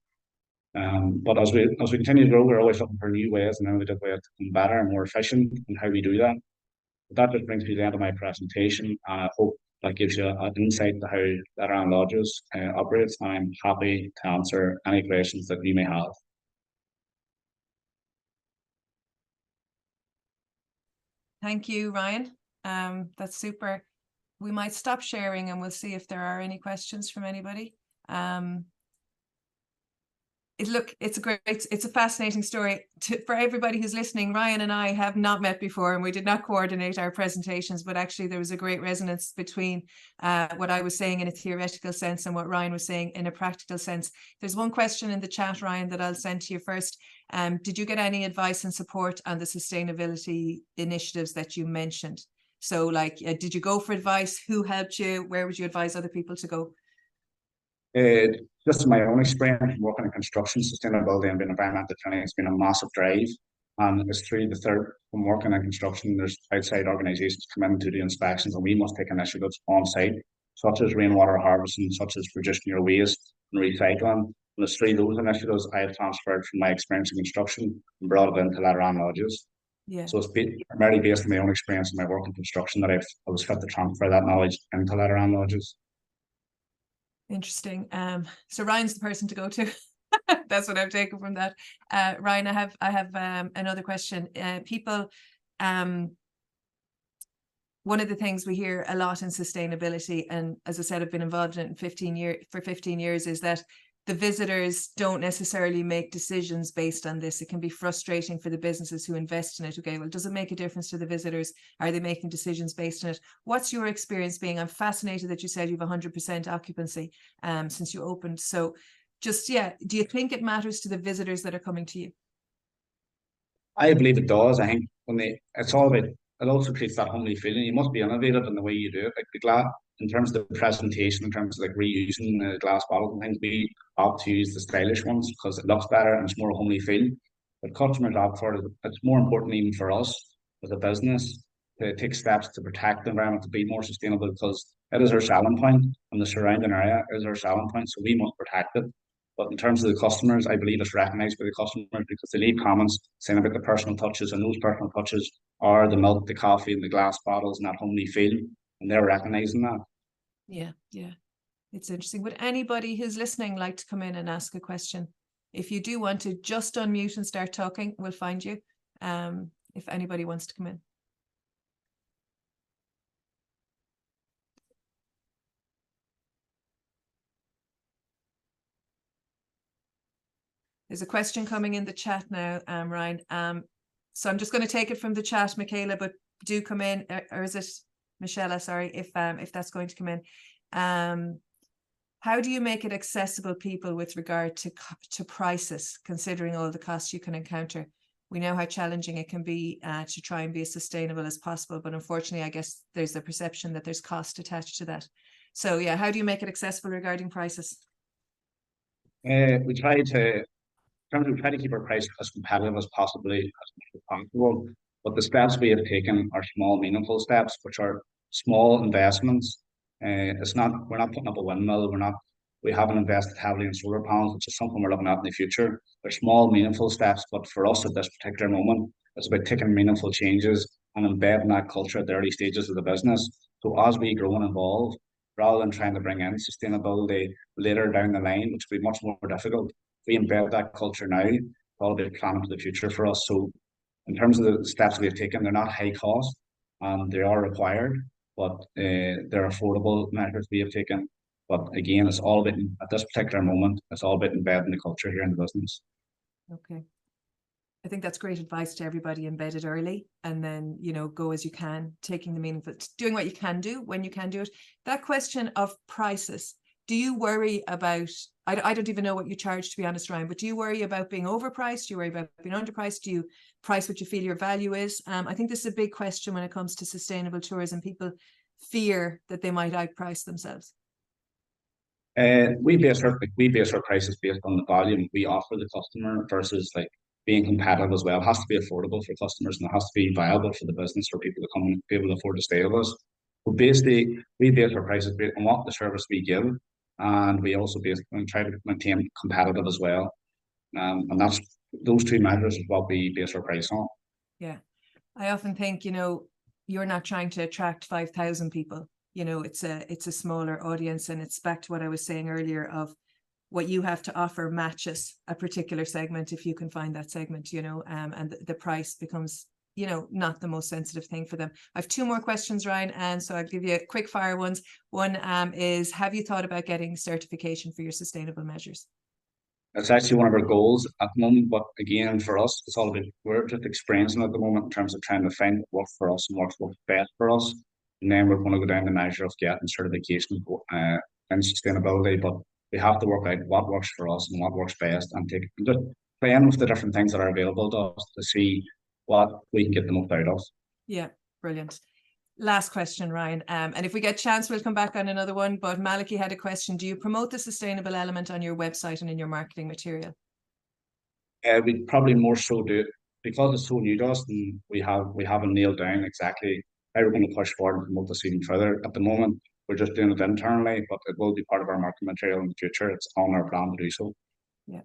But as we continue to grow, we're always looking for new ways and innovative ways to become better and more efficient in how we do that. But that just brings me to the end of my presentation, and I hope that gives you an insight to how Letteran Lodges operates. And I'm happy to answer any questions that you may have. Thank you, Ryan. That's super. We might stop sharing and we'll see if there are any questions from anybody. It's a fascinating story for everybody who's listening. Ryan and I have not met before, and we did not coordinate our presentations, but actually there was a great resonance between what I was saying in a theoretical sense and what Ryan was saying in a practical sense. There's one question in the chat, Ryan, that I'll send to you first. Did you get any advice and support on the sustainability initiatives that you mentioned? So did you go for advice? Who helped you? Where would you advise other people to go? Just in my own experience working in construction, sustainability and being environmental friendly has been a massive drive. And it's through from working in construction, there's outside organisations come in to do inspections, and we must take initiatives on site, such as rainwater harvesting, such as reducing your waste and recycling. And it's through those initiatives I have transferred from my experience in construction and brought it into Letteran Lodges. Yeah. So it's primarily based on my own experience in my work in construction that I was fit to transfer that knowledge into Letteran Lodges. Interesting. So Ryan's the person to go to. That's what I've taken from that. Ryan, I have another question. People, one of the things we hear a lot in sustainability, and as I said, I've been involved in it for 15 years, is that the visitors don't necessarily make decisions based on this. It can be frustrating for the businesses who invest in it. Okay, well, does it make a difference to the visitors? Are they making decisions based on it? What's your experience being? I'm fascinated that you said you have 100% occupancy since you opened. So just, do you think it matters to the visitors that are coming to you? I believe it does. I think it's all about it also creates that homely feeling. You must be innovative in the way you do it. Like the glass, in terms of the presentation, in terms of like reusing the glass bottles and things, we opt to use the stylish ones because it looks better and it's more homely feeling. But customers opt for it. It's more important even for us as a business to take steps to protect the environment, to be more sustainable, because it is our selling point and the surrounding area is our selling point. So we must protect it. But in terms of the customers, I believe it's recognised by the customers because they leave comments saying about the personal touches, and those personal touches are the milk, the coffee, and the glass bottles, and that homely feel, and they're recognising that. Yeah, yeah. It's interesting. Would anybody who's listening like to come in and ask a question? If you do want to, just unmute and start talking, we'll find you. If anybody wants to come in. There's a question coming in the chat now, Ryan. So I'm just going to take it from the chat, Michaela, but do come in, or is it Michelle? Sorry, if that's going to come in. How do you make it accessible people with regard to prices, considering all the costs you can encounter? We know how challenging it can be to try and be as sustainable as possible, but unfortunately, I guess there's a perception that there's cost attached to that. So yeah, how do you make it accessible regarding prices? We try to keep our price as competitive as possible. But the steps we have taken are small, meaningful steps, which are small investments. We're not putting up a windmill. We haven't invested heavily in solar panels, which is something we're looking at in the future. They're small, meaningful steps, but for us at this particular moment, it's about taking meaningful changes and embedding that culture at the early stages of the business. So as we grow and evolve, rather than trying to bring in sustainability later down the line, which will be much more difficult, we embed that culture now. It's all about planning for the future for us. So in terms of the steps we've taken, they're not high cost and they are required, but they're affordable measures we have taken. But again, it's all about, at this particular moment, it's all about embedding the culture here in the business. Okay. I think that's great advice to everybody. Embed it early and then, go as you can, taking the meaningful, doing what you can do when you can do it. That question of prices, do you worry about, I don't even know what you charge, to be honest, Ryan, but do you worry about being overpriced? Do you worry about being underpriced? Do you price what you feel your value is? I think this is a big question when it comes to sustainable tourism. People fear that they might outprice themselves. We base our prices based on the value we offer the customer versus like being competitive as well. It has to be affordable for customers and it has to be viable for the business for people to come and be able to afford to stay with us. But basically, we base our prices based on what the service we give, and we also try to maintain competitive as well. And that's those two measures is what we base our price on. Yeah, I often think you're not trying to attract 5,000 people. It's a smaller audience, and it's back to what I was saying earlier of what you have to offer matches a particular segment if you can find that segment, and the price becomes, not the most sensitive thing for them. I have two more questions, Ryan, and so I'll give you quick fire ones. One is, have you thought about getting certification for your sustainable measures? It's actually one of our goals at the moment, but again, for us, it's all about, we're just experiencing at the moment in terms of trying to find what works for us and what's best for us. And then we're going to go down the measure of getting certification in sustainability, but we have to work out what works for us and what works best and just play in with the different things that are available to us to see what we can get the most out of. Yeah, brilliant. Last question, Ryan. And if we get a chance, we'll come back on another one. But Malachy had a question. Do you promote the sustainable element on your website and in your marketing material? We'd probably more so do it because it's so new to us, and we haven't nailed down exactly how we're going to push forward and promote this even further. At the moment, we're just doing it internally, but it will be part of our marketing material in the future. It's on our plan to do so. Yeah.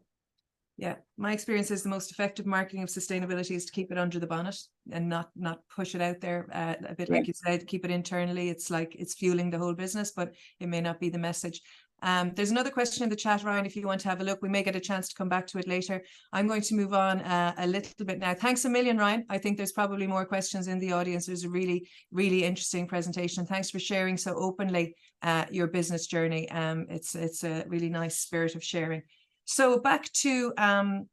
Yeah, my experience is the most effective marketing of sustainability is to keep it under the bonnet and not push it out there. A bit like you said, keep it internally. It's like it's fueling the whole business, but it may not be the message. There's another question in the chat, Ryan, if you want to have a look. We may get a chance to come back to it later. I'm going to move on a little bit now. Thanks a million, Ryan. I think there's probably more questions in the audience. It was a really, really interesting presentation. Thanks for sharing so openly your business journey. It's a really nice spirit of sharing. So back to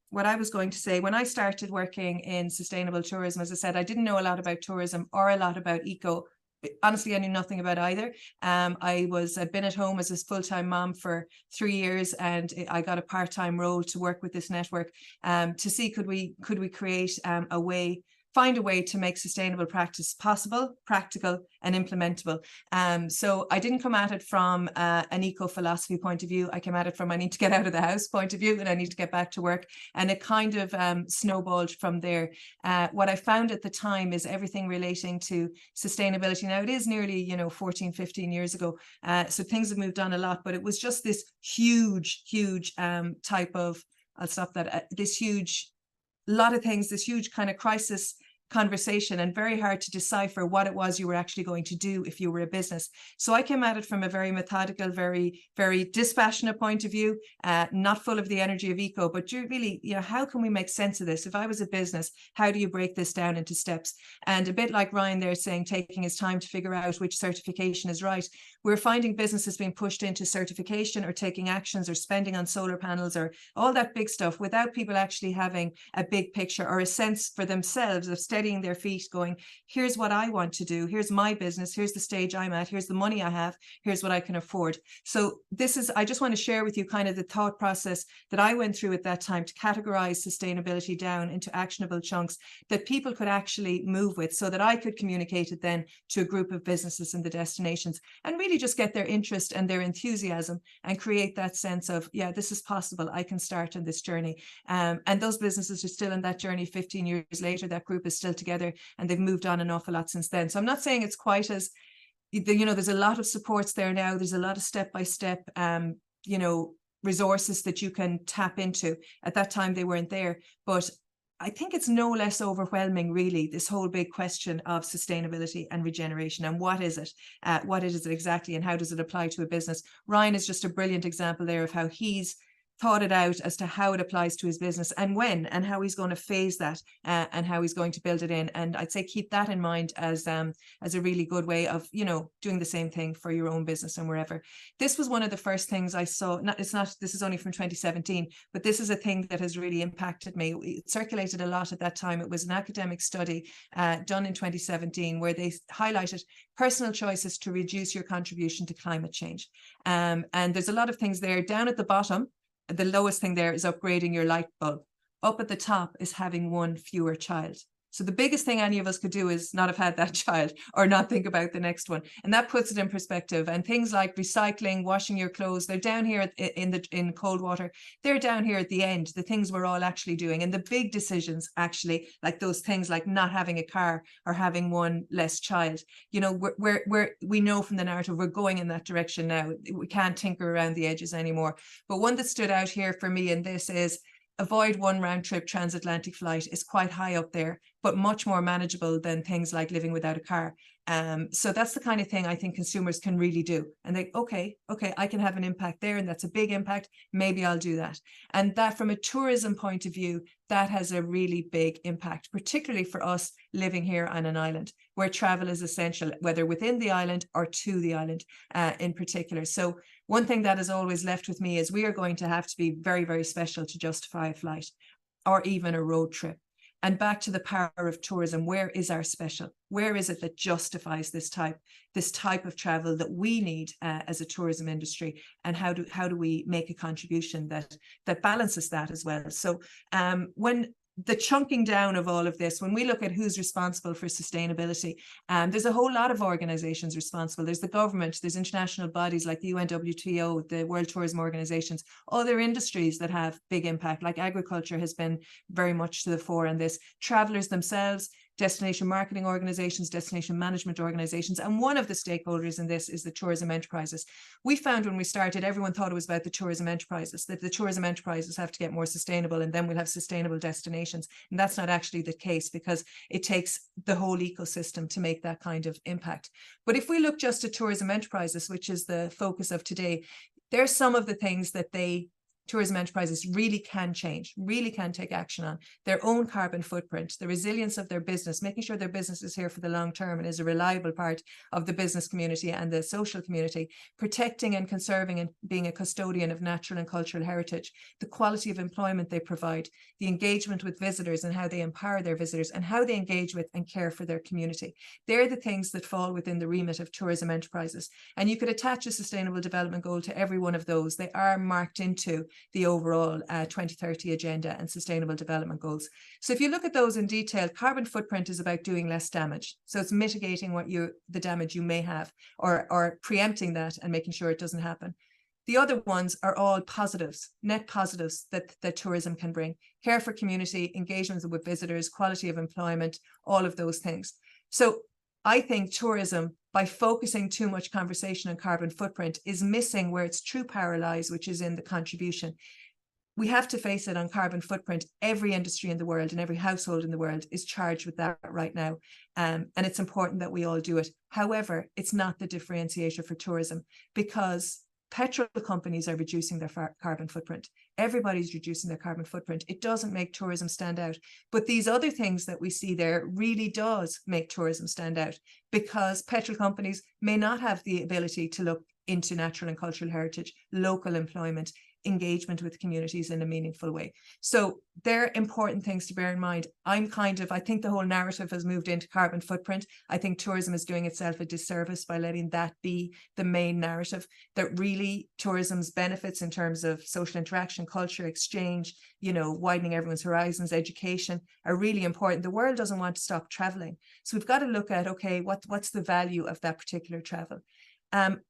what I was going to say, when I started working in sustainable tourism, as I said, I didn't know a lot about tourism or a lot about eco. Honestly, I knew nothing about either. I'd been at home as a full-time mom for 3 years, and I got a part-time role to work with this network to see could we create a way find a way to make sustainable practice possible, practical and implementable. So I didn't come at it from an eco-philosophy point of view. I came at it from I need to get out of the house point of view, and I need to get back to work. And it kind of snowballed from there. What I found at the time is everything relating to sustainability. Now it is nearly, 14, 15 years ago. So things have moved on a lot, but it was just this huge type of, I'll stop that, this huge lot of things, this huge kind of crisis conversation, and very hard to decipher what it was you were actually going to do if you were a business. So I came at it from a very methodical, very, very dispassionate point of view, not full of the energy of eco, but really, how can we make sense of this? If I was a business, how do you break this down into steps? And a bit like Ryan there saying, taking his time to figure out which certification is right. We're finding businesses being pushed into certification or taking actions or spending on solar panels or all that big stuff without people actually having a big picture or a sense for themselves of steadying their feet, going, here's what I want to do, here's my business, here's the stage I'm at, here's the money I have, here's what I can afford. So I just want to share with you kind of the thought process that I went through at that time to categorize sustainability down into actionable chunks that people could actually move with, so that I could communicate it then to a group of businesses in the destinations and really just get their interest and their enthusiasm and create that sense of, yeah, this is possible, I can start on this journey. And those businesses are still in that journey 15 years later. That group is still together, and they've moved on an awful lot since then. So I'm not saying it's quite as, there's a lot of supports there now. There's a lot of step-by-step, resources that you can tap into. At that time, they weren't there. But I think it's no less overwhelming, really, this whole big question of sustainability and regeneration. And what is it? What is it exactly? And how does it apply to a business? Ryan is just a brilliant example there of how he's thought it out as to how it applies to his business and when, and how he's going to phase that, and how he's going to build it in. And I'd say keep that in mind as a really good way of, doing the same thing for your own business and wherever. This was one of the first things I saw. This is only from 2017, but this is a thing that has really impacted me. It circulated a lot at that time. It was an academic study done in 2017 where they highlighted personal choices to reduce your contribution to climate change. And there's a lot of things there. Down at the bottom, the lowest thing there is upgrading your light bulb. Up at the top is having one fewer child. So the biggest thing any of us could do is not have had that child or not think about the next one. And that puts it in perspective. And things like recycling, washing your clothes, they're down here in cold water. They're down here at the end, the things we're all actually doing. And the big decisions, actually, like those things like not having a car or having one less child, we know from the narrative we're going in that direction now. We can't tinker around the edges anymore. But one that stood out here for me in this is avoid one round trip transatlantic flight. Is quite high up there, but much more manageable than things like living without a car. So that's the kind of thing I think consumers can really do. And they, okay, I can have an impact there, and that's a big impact. Maybe I'll do that. And that, from a tourism point of view, that has a really big impact, particularly for us living here on an island where travel is essential, whether within the island or to the island in particular. So one thing that has always left with me is we are going to have to be very, very special to justify a flight or even a road trip. And back to the power of tourism, where is our special? Where is it that justifies this type of travel that we need as a tourism industry? And how do we make a contribution that balances that as well? So when the chunking down of all of this, when we look at who's responsible for sustainability, there's a whole lot of organizations responsible. There's the government, there's international bodies like the UNWTO, the World Tourism Organizations, other industries that have big impact, like agriculture has been very much to the fore in this, travelers themselves, destination marketing organizations, destination management organizations. And one of the stakeholders in this is the tourism enterprises. We found when we started, everyone thought it was about the tourism enterprises, that the tourism enterprises have to get more sustainable and then we'll have sustainable destinations. And that's not actually the case, because it takes the whole ecosystem to make that kind of impact. But if we look just at tourism enterprises, which is the focus of today, there's some of the things that tourism enterprises really can change, really can take action on: their own carbon footprint, the resilience of their business, making sure their business is here for the long term and is a reliable part of the business community and the social community, protecting and conserving and being a custodian of natural and cultural heritage, the quality of employment they provide, the engagement with visitors and how they empower their visitors and how they engage with and care for their community. They're the things that fall within the remit of tourism enterprises. And you could attach a sustainable development goal to every one of those. They are marked into the overall 2030 agenda and sustainable development goals. So if you look at those in detail, carbon footprint is about doing less damage. So it's mitigating the damage you may have, or preempting that and making sure it doesn't happen. The other ones are all positives, net positives that tourism can bring. Care for community, engagement with visitors, quality of employment, all of those things. So I think tourism, by focusing too much conversation on carbon footprint, is missing where its true power lies, which is in the contribution. We have to face it on carbon footprint. Every industry in the world and every household in the world is charged with that right now. And it's important that we all do it. However, it's not the differentiator for tourism, because petrol companies are reducing their carbon footprint. Everybody's reducing their carbon footprint. It doesn't make tourism stand out. But these other things that we see there really does make tourism stand out, because petrol companies may not have the ability to look into natural and cultural heritage, local employment, engagement with communities in a meaningful way. So they're important things to bear in mind. I think the whole narrative has moved into carbon footprint. I think tourism is doing itself a disservice by letting that be the main narrative, that really tourism's benefits in terms of social interaction, culture, exchange, widening everyone's horizons, education are really important. The world doesn't want to stop traveling. So we've got to look at, okay, what's the value of that particular travel?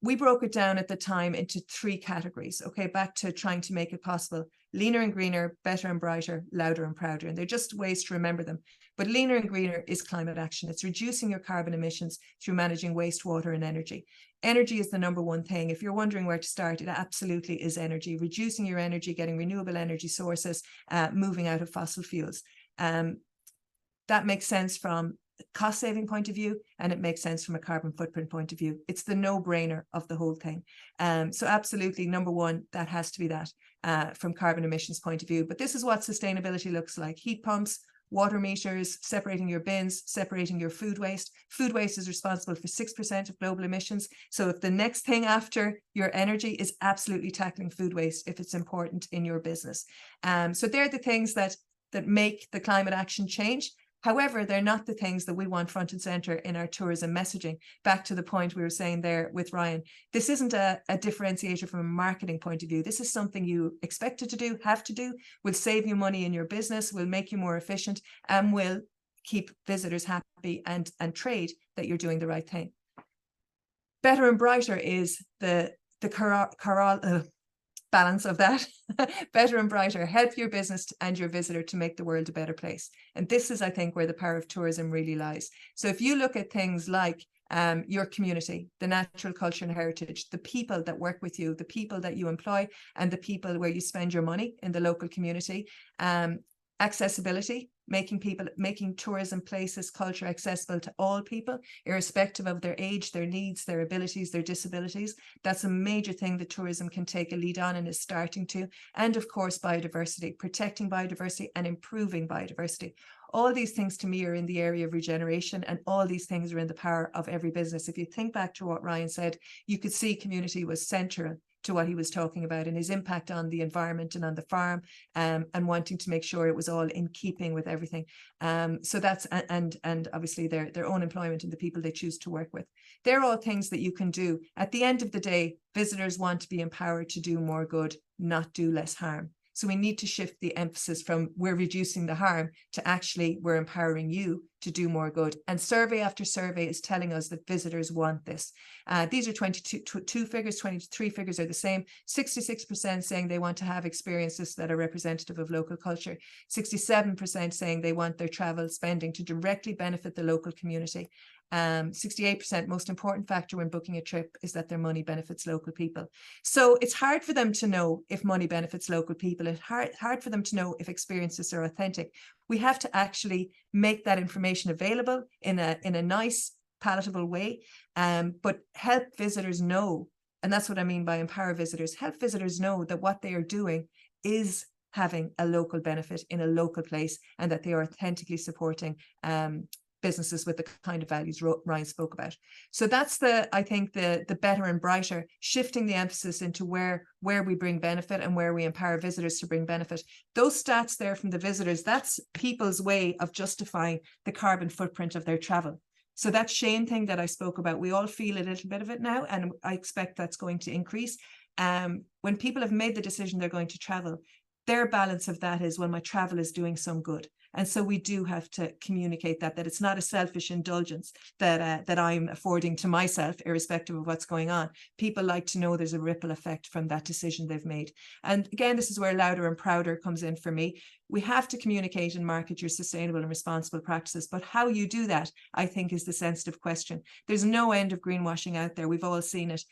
We broke it down at the time into 3 categories, okay, back to trying to make it possible. Leaner and greener, better and brighter, louder and prouder. And they're just ways to remember them. But leaner and greener is climate action. It's reducing your carbon emissions through managing wastewater and energy. Energy is the number one thing. If you're wondering where to start, it absolutely is energy. Reducing your energy, getting renewable energy sources, moving out of fossil fuels. That makes sense from cost saving point of view, and it makes sense from a carbon footprint point of view. It's the no-brainer of the whole thing. So absolutely, number one, that has to be that from carbon emissions point of view. But this is what sustainability looks like: heat pumps, water meters, separating your bins, separating your food waste. Food waste is responsible for 6% of global emissions. So if the next thing after your energy is absolutely tackling food waste, if it's important in your business. So they're the things that make the climate action change. However, they're not the things that we want front and center in our tourism messaging. Back to the point we were saying there with Ryan, this isn't a differentiator from a marketing point of view. This is something you expected to do, have to do, will save you money in your business, will make you more efficient, and will keep visitors happy and trade that you're doing the right thing. Better and brighter is the balance of that. Better and brighter, help your business and your visitor to make the world a better place. And this is, I think, where the power of tourism really lies. So if you look at things like your community, the natural culture and heritage, the people that work with you, the people that you employ, and the people where you spend your money in the local community, accessibility, making tourism places, culture accessible to all people, irrespective of their age, their needs, their abilities, their disabilities. That's a major thing that tourism can take a lead on and is starting to. And of course, biodiversity, protecting biodiversity and improving biodiversity. All these things to me are in the area of regeneration, and all these things are in the power of every business. If you think back to what Ryan said, you could see community was central to what he was talking about and his impact on the environment and on the farm, and wanting to make sure it was all in keeping with everything. So that's, and obviously their own employment and the people they choose to work with. They're all things that you can do. At the end of the day, visitors want to be empowered to do more good, not do less harm. So we need to shift the emphasis from we're reducing the harm to actually we're empowering you to do more good. And survey after survey is telling us that visitors want this. These are 22 figures, 23 figures are the same. 66% saying they want to have experiences that are representative of local culture. 67% saying they want their travel spending to directly benefit the local community. 68% most important factor when booking a trip is that their money benefits local people. So it's hard for them to know if money benefits local people. It's hard for them to know if experiences are authentic. We have to actually make that information available in a nice, palatable way, but help visitors know, and that's what I mean by empower visitors, help visitors know that what they are doing is having a local benefit in a local place, and that they are authentically supporting businesses with the kind of values Ryan spoke about. So that's I think the better and brighter, shifting the emphasis into where we bring benefit and where we empower visitors to bring benefit. Those stats there from the visitors, that's people's way of justifying the carbon footprint of their travel. So that Shane thing that I spoke about, we all feel a little bit of it now, and I expect that's going to increase. when people have made the decision they're going to travel, their balance of that is, well, my travel is doing some good. And so we do have to communicate that it's not a selfish indulgence that I'm affording to myself, irrespective of what's going on. People like to know there's a ripple effect from that decision they've made. And again, this is where louder and prouder comes in for me. We have to communicate and market your sustainable and responsible practices, but how you do that, I think, is the sensitive question. There's no end of greenwashing out there. We've all seen it.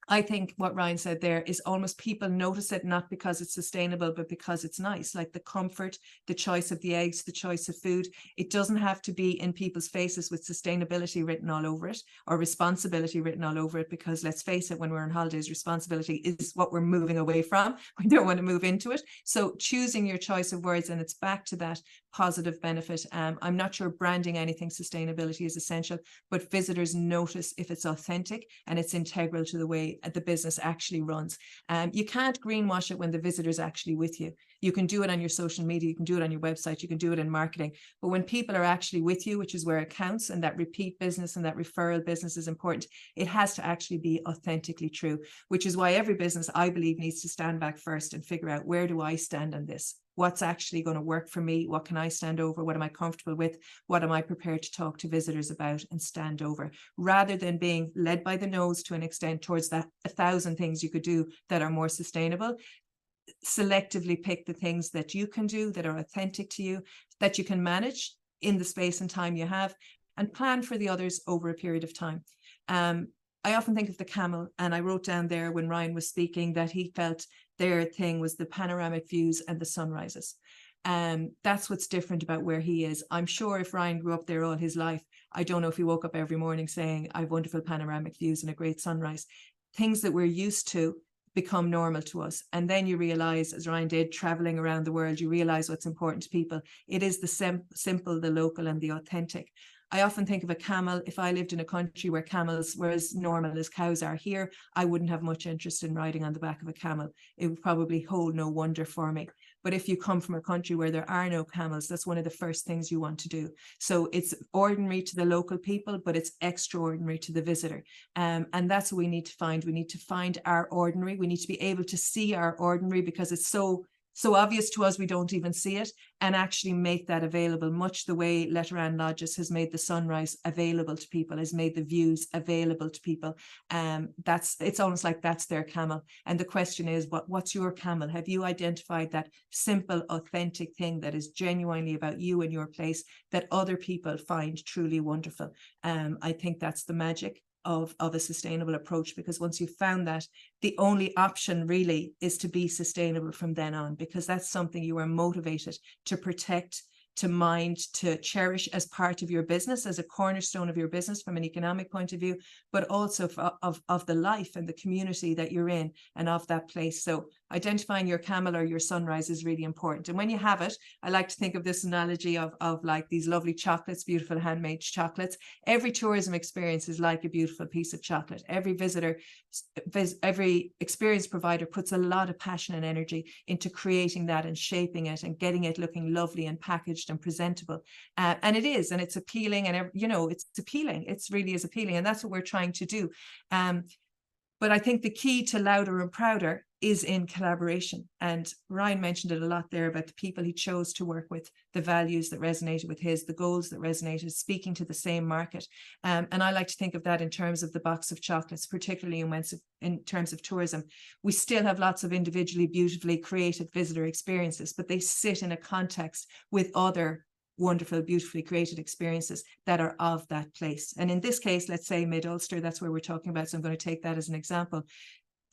I think what Ryan said there is almost people notice it not because it's sustainable, but because it's nice, like the comfort, the choice of the eggs, the choice of food. It doesn't have to be in people's faces with sustainability written all over it or responsibility written all over it, because let's face it, when we're on holidays, responsibility is what we're moving away from. We don't want to move into it. So choosing your choice of words, and it's back to that positive benefit. I'm not sure branding anything sustainability is essential, but visitors notice if it's authentic and it's integral to the way the business actually runs. You can't greenwash it when the visitor's actually with you. You can do it on your social media, you can do it on your website, you can do it in marketing, but when people are actually with you, which is where it counts, and that repeat business and that referral business is important, it has to actually be authentically true, which is why every business, I believe, needs to stand back first and figure out, where do I stand on this? What's actually going to work for me? What can I stand over? What am I comfortable with? What am I prepared to talk to visitors about and stand over, rather than being led by the nose to an extent towards that 1,000 things you could do that are more sustainable. Selectively pick the things that you can do that are authentic to you, that you can manage in the space and time you have, and plan for the others over a period of time. I often think of the camel, and I wrote down there when Ryan was speaking that he felt their thing was the panoramic views and the sunrises. That's what's different about where he is. I'm sure if Ryan grew up there all his life, I don't know if he woke up every morning saying, I have wonderful panoramic views and a great sunrise. Things that we're used to become normal to us. And then you realize, as Ryan did, traveling around the world, you realize what's important to people. It is the simple, the local, and the authentic. I often think of a camel. If I lived in a country where camels were as normal as cows are here, I wouldn't have much interest in riding on the back of a camel. It would probably hold no wonder for me. But if you come from a country where there are no camels, that's one of the first things you want to do. So it's ordinary to the local people, but it's extraordinary to the visitor. And that's what we need to find. We need to find our ordinary. We need to be able to see our ordinary, because it's so obvious to us we don't even see it, and actually make that available, much the way Letteran Lodges has made the sunrise available to people, has made the views available to people. It's almost like that's their camel. And the question is, what's your camel? Have you identified that simple, authentic thing that is genuinely about you and your place, that other people find truly wonderful? I think that's the magic of a sustainable approach, because once you've found that, the only option really is to be sustainable from then on, because that's something you are motivated to protect, to mind, to cherish as part of your business, as a cornerstone of your business from an economic point of view, but also of the life and the community that you're in and of that place. So identifying your camel or your sunrise is really important. And when you have it, I like to think of this analogy of like these lovely chocolates, beautiful handmade chocolates. Every tourism experience is like a beautiful piece of chocolate. Every visitor, every experience provider puts a lot of passion and energy into creating that and shaping it and getting it looking lovely and packaged and presentable. And it is, and it's appealing, and it's appealing. It's really is appealing. And that's what we're trying to do. But I think the key to louder and prouder is in collaboration. And Ryan mentioned it a lot there about the people he chose to work with, the values that resonated with his, the goals that resonated, speaking to the same market. And I like to think of that in terms of the box of chocolates, particularly in terms of tourism. We still have lots of individually beautifully created visitor experiences, but they sit in a context with other wonderful, beautifully created experiences that are of that place. And in this case, let's say Mid-Ulster, that's where we're talking about. So I'm going to take that as an example.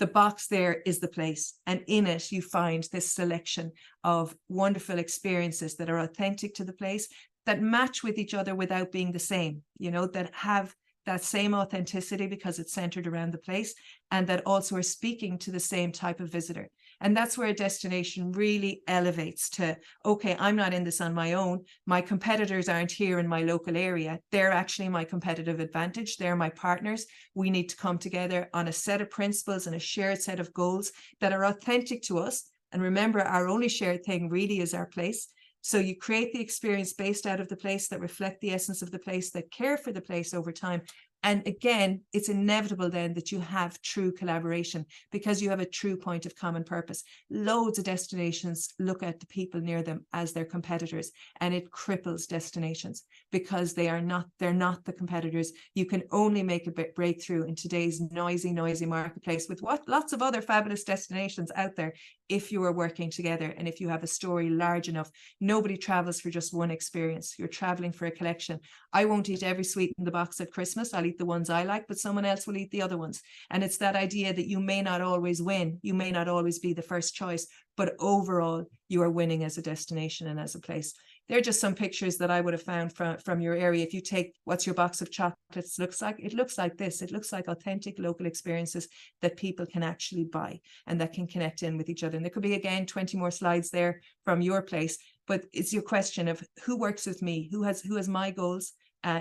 The box there is the place, and in it you find this selection of wonderful experiences that are authentic to the place, that match with each other without being the same, that have that same authenticity because it's centered around the place, and that also are speaking to the same type of visitor. And that's where a destination really elevates to, okay, I'm not in this on my own. My competitors aren't here in my local area. They're actually my competitive advantage. They're my partners. We need to come together on a set of principles and a shared set of goals that are authentic to us. And remember, our only shared thing really is our place. So you create the experience based out of the place, that reflect the essence of the place, that care for the place over time. And again, it's inevitable then that you have true collaboration because you have a true point of common purpose. Loads of destinations look at the people near them as their competitors, and it cripples destinations because they're not the competitors. You can only make a breakthrough in today's noisy marketplace with lots of other fabulous destinations out there if you are working together and if you have a story large enough. Nobody travels for just one experience. You're traveling for a collection. I won't eat every sweet in the box at Christmas. I'll eat the ones I like, but someone else will eat the other ones. And it's that idea that you may not always win. You may not always be the first choice, but overall you are winning as a destination and as a place. They're just some pictures that I would have found from your area. If you take what's your box of chocolates looks like, it looks like this. It looks like authentic local experiences that people can actually buy and that can connect in with each other. And there could be, again, 20 more slides there from your place, but it's your question of who works with me, who has my goals,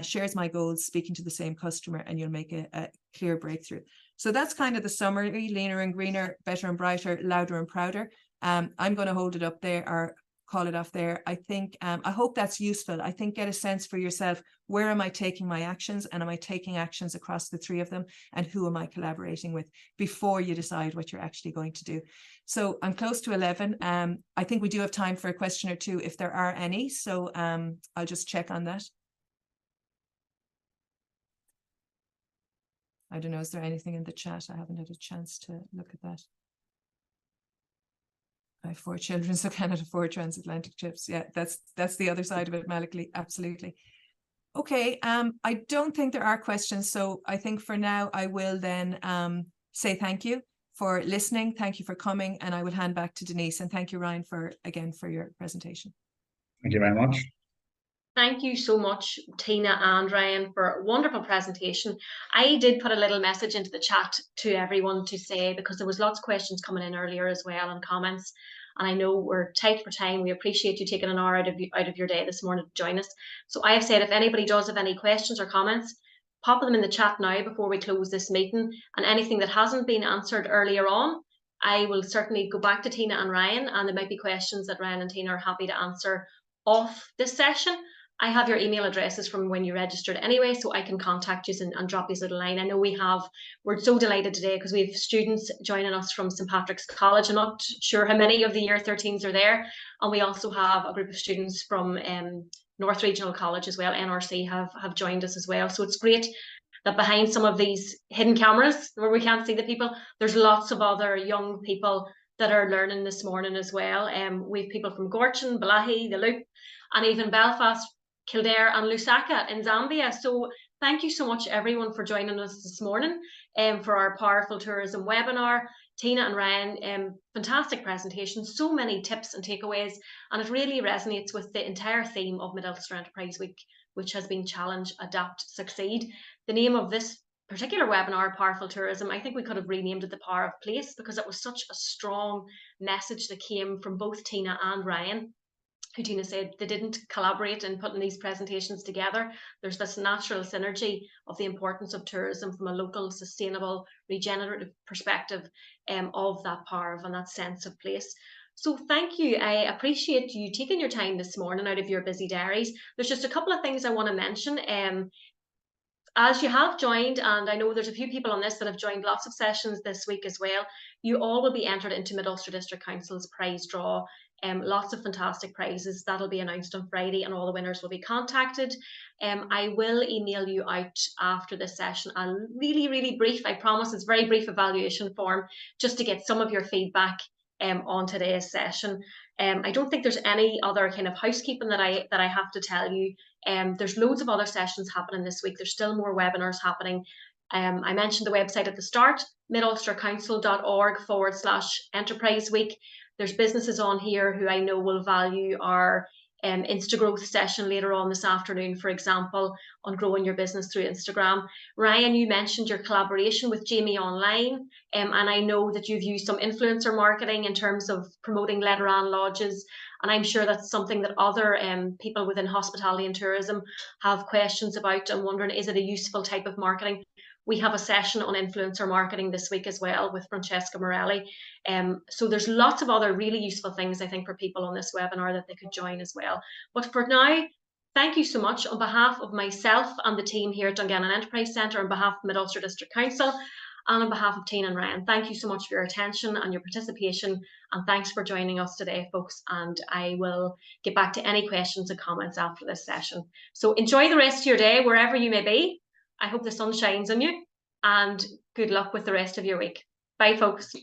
shares my goals, speaking to the same customer, and you'll make a clear breakthrough. So that's kind of the summary: leaner and greener, better and brighter, louder and prouder. I'm going to hold it up there, or call it off there. I think, I hope that's useful. I think get a sense for yourself, where am I taking my actions, and am I taking actions across the three of them, and who am I collaborating with before you decide what you're actually going to do. So I'm close to 11. I think we do have time for a question or two if there are any. So I'll just check on that. I don't know, is there anything in the chat? I haven't had a chance to look at that. I have 4 children, so cannot afford transatlantic trips. Yeah, that's the other side of it, Malachy. Absolutely. Okay, I don't think there are questions. So I think for now, I will then say thank you for listening. Thank you for coming, and I will hand back to Denise. And thank you, Ryan, for your presentation. Thank you very much. Thank you so much, Tina and Ryan, for a wonderful presentation. I did put a little message into the chat to everyone to say, because there was lots of questions coming in earlier as well and comments, and I know we're tight for time. We appreciate you taking an hour out of your day this morning to join us. So I have said, if anybody does have any questions or comments, pop them in the chat now before we close this meeting, and anything that hasn't been answered earlier on, I will certainly go back to Tina and Ryan, and there might be questions that Ryan and Tina are happy to answer off this session. I have your email addresses from when you registered anyway, so I can contact you and drop you a little line. I know we're so delighted today because we have students joining us from St. Patrick's College. I'm not sure how many of the year 13s are there. And we also have a group of students from North Regional College as well, NRC, have joined us as well. So it's great that behind some of these hidden cameras where we can't see the people, there's lots of other young people that are learning this morning as well. We have people from Gorchin, Balahi, the Loop, and even Belfast, Kildare and Lusaka in Zambia. So thank you so much everyone for joining us this morning for our Powerful Tourism webinar. Tina and Ryan, fantastic presentation, so many tips and takeaways, and it really resonates with the entire theme of Mid-Ulster Enterprise Week, which has been Challenge, Adapt, Succeed. The name of this particular webinar, Powerful Tourism, I think we could have renamed it The Power of Place, because it was such a strong message that came from both Tina and Ryan, who Tina said they didn't collaborate in putting these presentations together. There's this natural synergy of the importance of tourism from a local, sustainable, regenerative perspective of that power and that sense of place. So thank you. I appreciate you taking your time this morning out of your busy diaries. There's just a couple of things I want to mention. As you have joined, and I know there's a few people on this that have joined lots of sessions this week as well, you all will be entered into Mid-Ulster District Council's prize draw. Lots of fantastic prizes that'll be announced on Friday, and all the winners will be contacted. I will email you out after this session a really brief, I promise it's very brief, evaluation form just to get some of your feedback on today's session. I don't think there's any other kind of housekeeping that I have to tell you. There's loads of other sessions happening this week. There's still more webinars happening. I mentioned the website at the start, midulstercouncil.org/enterprise week. There's businesses on here who I know will value our Instagrowth session later on this afternoon, for example, on growing your business through Instagram. Ryan, you mentioned your collaboration with Jamie Online, and I know that you've used some influencer marketing in terms of promoting Letteran Lodges, and I'm sure that's something that other people within hospitality and tourism have questions about and wondering, is it a useful type of marketing? We have a session on influencer marketing this week as well with Francesca Morelli. So there's lots of other really useful things, I think, for people on this webinar that they could join as well. But for now, thank you so much on behalf of myself and the team here at Dungannon Enterprise Centre, on behalf of Mid-Ulster District Council, and on behalf of Tina and Ryan. Thank you so much for your attention and your participation, and thanks for joining us today, folks. And I will get back to any questions and comments after this session. So enjoy the rest of your day, wherever you may be. I hope the sun shines on you, and good luck with the rest of your week. Bye, folks.